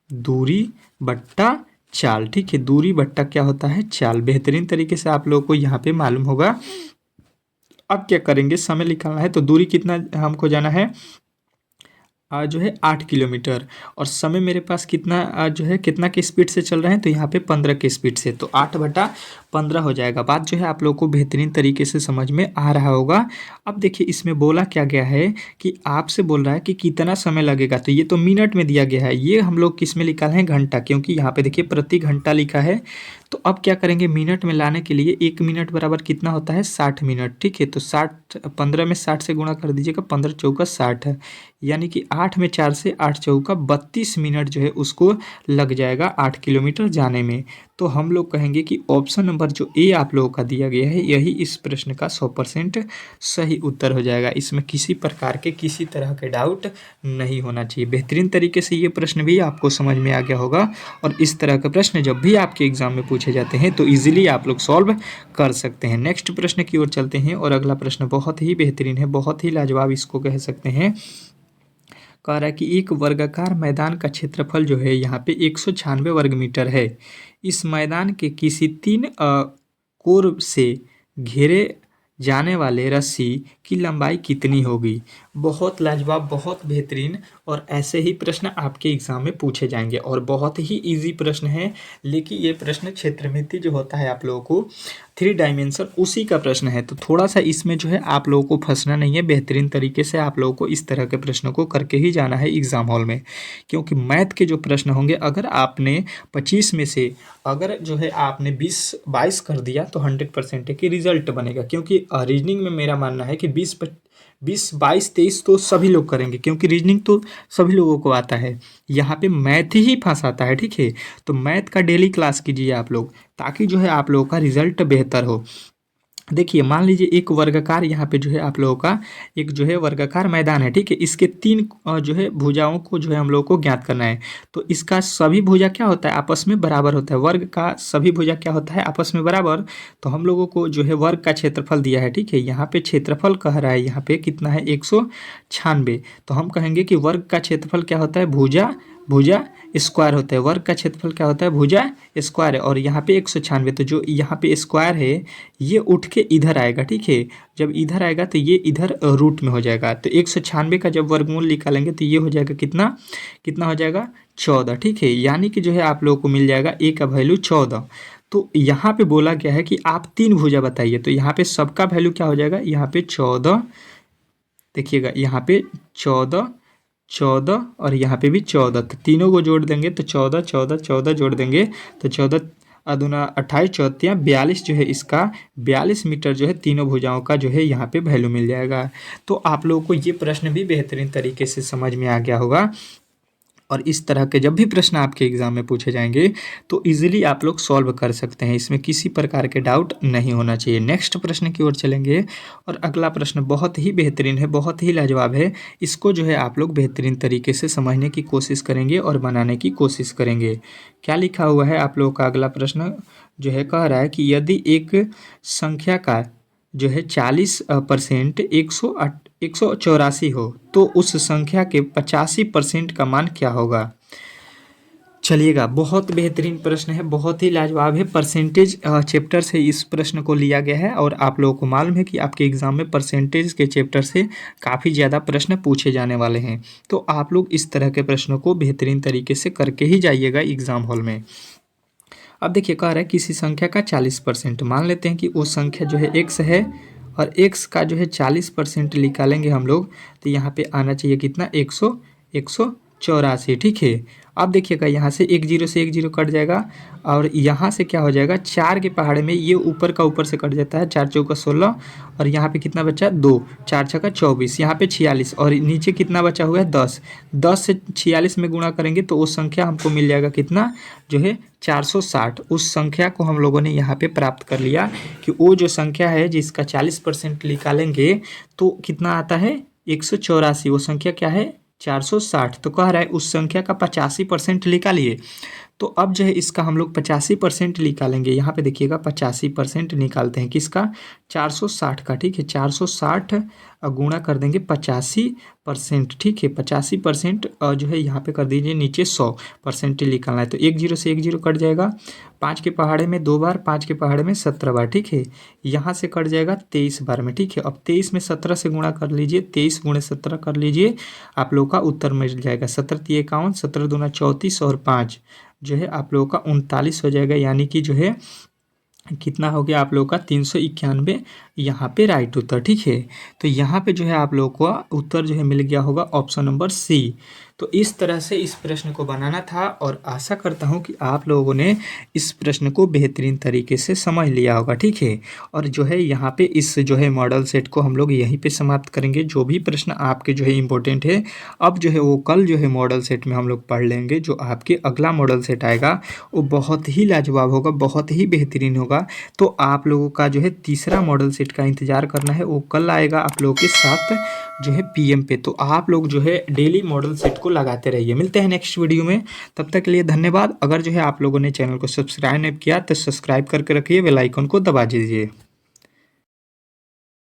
दूरी बट्टा चाल। ठीक है, दूरी बट्टा क्या होता है, चाल। बेहतरीन तरीके से आप लोगों को यहाँ पे मालूम होगा। अब क्या करेंगे, समय निकालना है तो दूरी कितना हमको जाना है, जो है 8 किलोमीटर, और समय मेरे पास कितना जो है कितना के स्पीड से चल रहे हैं, तो यहाँ पे 15 के स्पीड से, तो 8/15 हो जाएगा। बात जो है आप लोगों को बेहतरीन तरीके से समझ में आ रहा होगा। अब देखिए इसमें बोला क्या गया है कि आपसे बोल रहा है कि कितना समय लगेगा, तो ये तो मिनट में दिया गया है, ये हम लोग किस में निकाले हैं, घंटा, क्योंकि यहाँ पे देखिए प्रति घंटा लिखा है, तो अब क्या करेंगे, मिनट में लाने के लिए 1 मिनट बराबर कितना होता है 60 मिनट, ठीक है। तो 60 15 में 60 से गुणा कर दीजिएगा, 15 चौका 60 है, यानी कि 8 में 4 से 8 चौका 32 मिनट जो है उसको लग जाएगा 8 किलोमीटर जाने में। तो हम लोग कहेंगे कि ऑप्शन नंबर जो ए आप लोगों का दिया गया है यही इस प्रश्न का 100% सही उत्तर हो जाएगा। इसमें किसी प्रकार के किसी तरह के डाउट नहीं होना चाहिए। बेहतरीन तरीके से ये प्रश्न भी आपको समझ में आ गया होगा, और इस तरह के प्रश्न जब भी आपके एग्जाम में पूछे जाते हैं तो इजीली आप लोग सॉल्व कर सकते हैं। नेक्स्ट प्रश्न की ओर चलते हैं, और अगला प्रश्न बहुत ही बेहतरीन है, बहुत ही लाजवाब इसको कह सकते हैं। कह रहा है कि एक वर्गाकार मैदान का क्षेत्रफल जो है यहाँ पे 196 वर्ग मीटर है। इस मैदान के किसी 3 कोर से घेरे जाने वाले रस्सी की लंबाई कितनी होगी। बहुत लाजवाब, बहुत बेहतरीन, और ऐसे ही प्रश्न आपके एग्जाम में पूछे जाएंगे, और बहुत ही इजी प्रश्न है। लेकिन ये प्रश्न क्षेत्रमिति जो होता है आप लोगों को 3 डायमेंशन उसी का प्रश्न है, तो थोड़ा सा इसमें जो है आप लोगों को फंसना नहीं है। बेहतरीन तरीके से आप लोगों को इस तरह के प्रश्नों को करके ही जाना है एग्जाम हॉल में, क्योंकि मैथ के जो प्रश्न होंगे अगर आपने 25 में से अगर जो है आपने 20-22 कर दिया तो 100% की रिजल्ट बनेगा। क्योंकि रीजनिंग में मेरा मानना है कि 20-22-23 तो सभी लोग करेंगे, क्योंकि रीजनिंग तो सभी लोगों को आता है। यहाँ पे मैथ ही फंसाता है, ठीक है। तो मैथ का डेली क्लास कीजिए आप लोग, ताकि जो है आप लोगों का रिजल्ट बेहतर हो। देखिए, मान लीजिए एक वर्गाकार यहाँ पे जो है आप लोगों का एक जो है वर्गाकार मैदान है, ठीक है। इसके 3 जो है भुजाओं को जो है हम लोगों को ज्ञात करना है। तो इसका सभी भुजा क्या होता है, आपस में बराबर होता है। वर्ग का सभी भुजा क्या होता है, आपस में बराबर। तो हम लोगों को जो है वर्ग का क्षेत्रफल दिया है, ठीक है। यहाँ पे क्षेत्रफल कह रहा है, यहाँ पे कितना है 196। तो हम कहेंगे कि वर्ग का क्षेत्रफल क्या होता है, भुजा भुजा स्क्वायर होता है। वर्ग का क्षेत्रफल क्या होता है, भुजा स्क्वायर है। और यहाँ पे 196, तो जो यहाँ पे स्क्वायर है ये उठ के इधर आएगा, ठीक है। जब इधर आएगा तो ये इधर रूट में हो जाएगा। तो 196 का जब वर्गमूल निकालेंगे तो ये हो जाएगा कितना, कितना हो जाएगा 14, ठीक है। यानी कि जो है आप लोगों को मिल जाएगा ए का वैल्यू 14। तो यहाँ पे बोला गया है कि आप 3 भुजा बताइए, तो यहाँ पे सबका वैल्यू क्या हो जाएगा, यहाँ पे 14, देखिएगा यहाँ पे 14 14 और यहाँ पे भी 14, तो तीनों को जोड़ देंगे तो 14 14 14 जोड़ देंगे तो 14 अदुना 28 चौथियाँ 42 जो है इसका 42 मीटर जो है तीनों भुजाओं का जो है यहाँ पे वैल्यू मिल जाएगा। तो आप लोगों को ये प्रश्न भी बेहतरीन तरीके से समझ में आ गया होगा, और इस तरह के जब भी प्रश्न आपके एग्जाम में पूछे जाएंगे तो इजीली आप लोग सॉल्व कर सकते हैं। इसमें किसी प्रकार के डाउट नहीं होना चाहिए। नेक्स्ट प्रश्न की ओर चलेंगे, और अगला प्रश्न बहुत ही बेहतरीन है, बहुत ही लाजवाब है। इसको जो है आप लोग बेहतरीन तरीके से समझने की कोशिश करेंगे और बनाने की कोशिश करेंगे। क्या लिखा हुआ है आप लोगों का अगला प्रश्न जो है, कह रहा है कि यदि एक संख्या का जो है 40% 184 हो तो उस संख्या के 85% का मान क्या होगा। चलिएगा, बहुत बेहतरीन प्रश्न है, बहुत ही लाजवाब है। परसेंटेज चैप्टर से इस प्रश्न को लिया गया है, और आप लोगों को मालूम है कि आपके एग्जाम में परसेंटेज के चैप्टर से काफ़ी ज़्यादा प्रश्न पूछे जाने वाले हैं। तो आप लोग इस तरह के प्रश्नों को बेहतरीन तरीके से करके ही जाइएगा एग्जाम हॉल में। अब देखिए, कह रहा है किसी संख्या का 40%, मान लेते हैं कि वो संख्या जो है x है, और x का जो है 40% निकालेंगे हम लोग, तो यहाँ पे आना चाहिए कितना 184, ठीक है। अब देखिएगा यहाँ से 10 से 10 कट जाएगा, और यहाँ से क्या हो जाएगा 4 के पहाड़े में ये ऊपर का ऊपर से कट जाता है, 4 चौका 16, और यहाँ पे कितना बचा 2, 4 छक्का 24, यहाँ पे 46, और नीचे कितना बचा हुआ है 10। 10 से 46 में गुणा करेंगे तो वो संख्या हमको मिल जाएगा कितना जो है 460। उस संख्या को हम लोगों ने यहाँ पे प्राप्त कर लिया कि वो जो संख्या है जिसका 40% निकालेंगे तो कितना आता है 184। वो संख्या क्या है 460। तो कह रहा है उस संख्या का 85% निकालिए। तो अब जो है इसका हम लोग 85% निकालेंगे। यहाँ पे देखिएगा 85% निकालते हैं किसका 460 का, ठीक है। 460 गुणा कर देंगे 85%, ठीक है। 85% जो है यहाँ पे कर दीजिए नीचे 100% निकालना है। तो 10 से 10 कट जाएगा, 5 के पहाड़े में 2 बार, 5 के पहाड़े में 17 बार, ठीक है। यहाँ से कट जाएगा 23 बार में, ठीक है। अब 23 में 17 से गुणा कर लीजिए, 23 गुणे 17 कर लीजिए, आप लोग का उत्तर मिल जाएगा 17 × 51, 17 दूना 34 और 5 जो है आप लोगों का 39 हो जाएगा। यानी कि जो है कितना हो गया आप लोगों का 391 यहाँ पे राइट उत्तर, ठीक है। तो यहाँ पे जो है आप लोगों का उत्तर जो है मिल गया होगा ऑप्शन नंबर सी। तो इस तरह से इस प्रश्न को बनाना था और आशा करता हूँ कि आप लोगों ने इस प्रश्न को बेहतरीन तरीके से समझ लिया होगा, ठीक है। और जो है यहाँ पे इस जो है मॉडल सेट को हम लोग यहीं पे समाप्त करेंगे। जो भी प्रश्न आपके जो है इम्पोर्टेंट है, अब जो है वो कल जो है मॉडल सेट में हम लोग पढ़ लेंगे। जो आपके अगला मॉडल सेट आएगा वो बहुत ही लाजवाब होगा, बहुत ही बेहतरीन होगा। तो आप लोगों का जो है तीसरा मॉडल सेट का इंतज़ार करना है, वो कल आएगा आप लोगों के साथ जो है पीएम पे। तो आप लोग जो है डेली मॉडल सेट को लगाते रहिए। मिलते हैं नेक्स्ट वीडियो में, तब तक के लिए धन्यवाद। अगर जो है आप लोगों ने चैनल को सब्सक्राइब नहीं किया तो सब्सक्राइब करके रखिए, बेल आइकन को दबा दीजिए।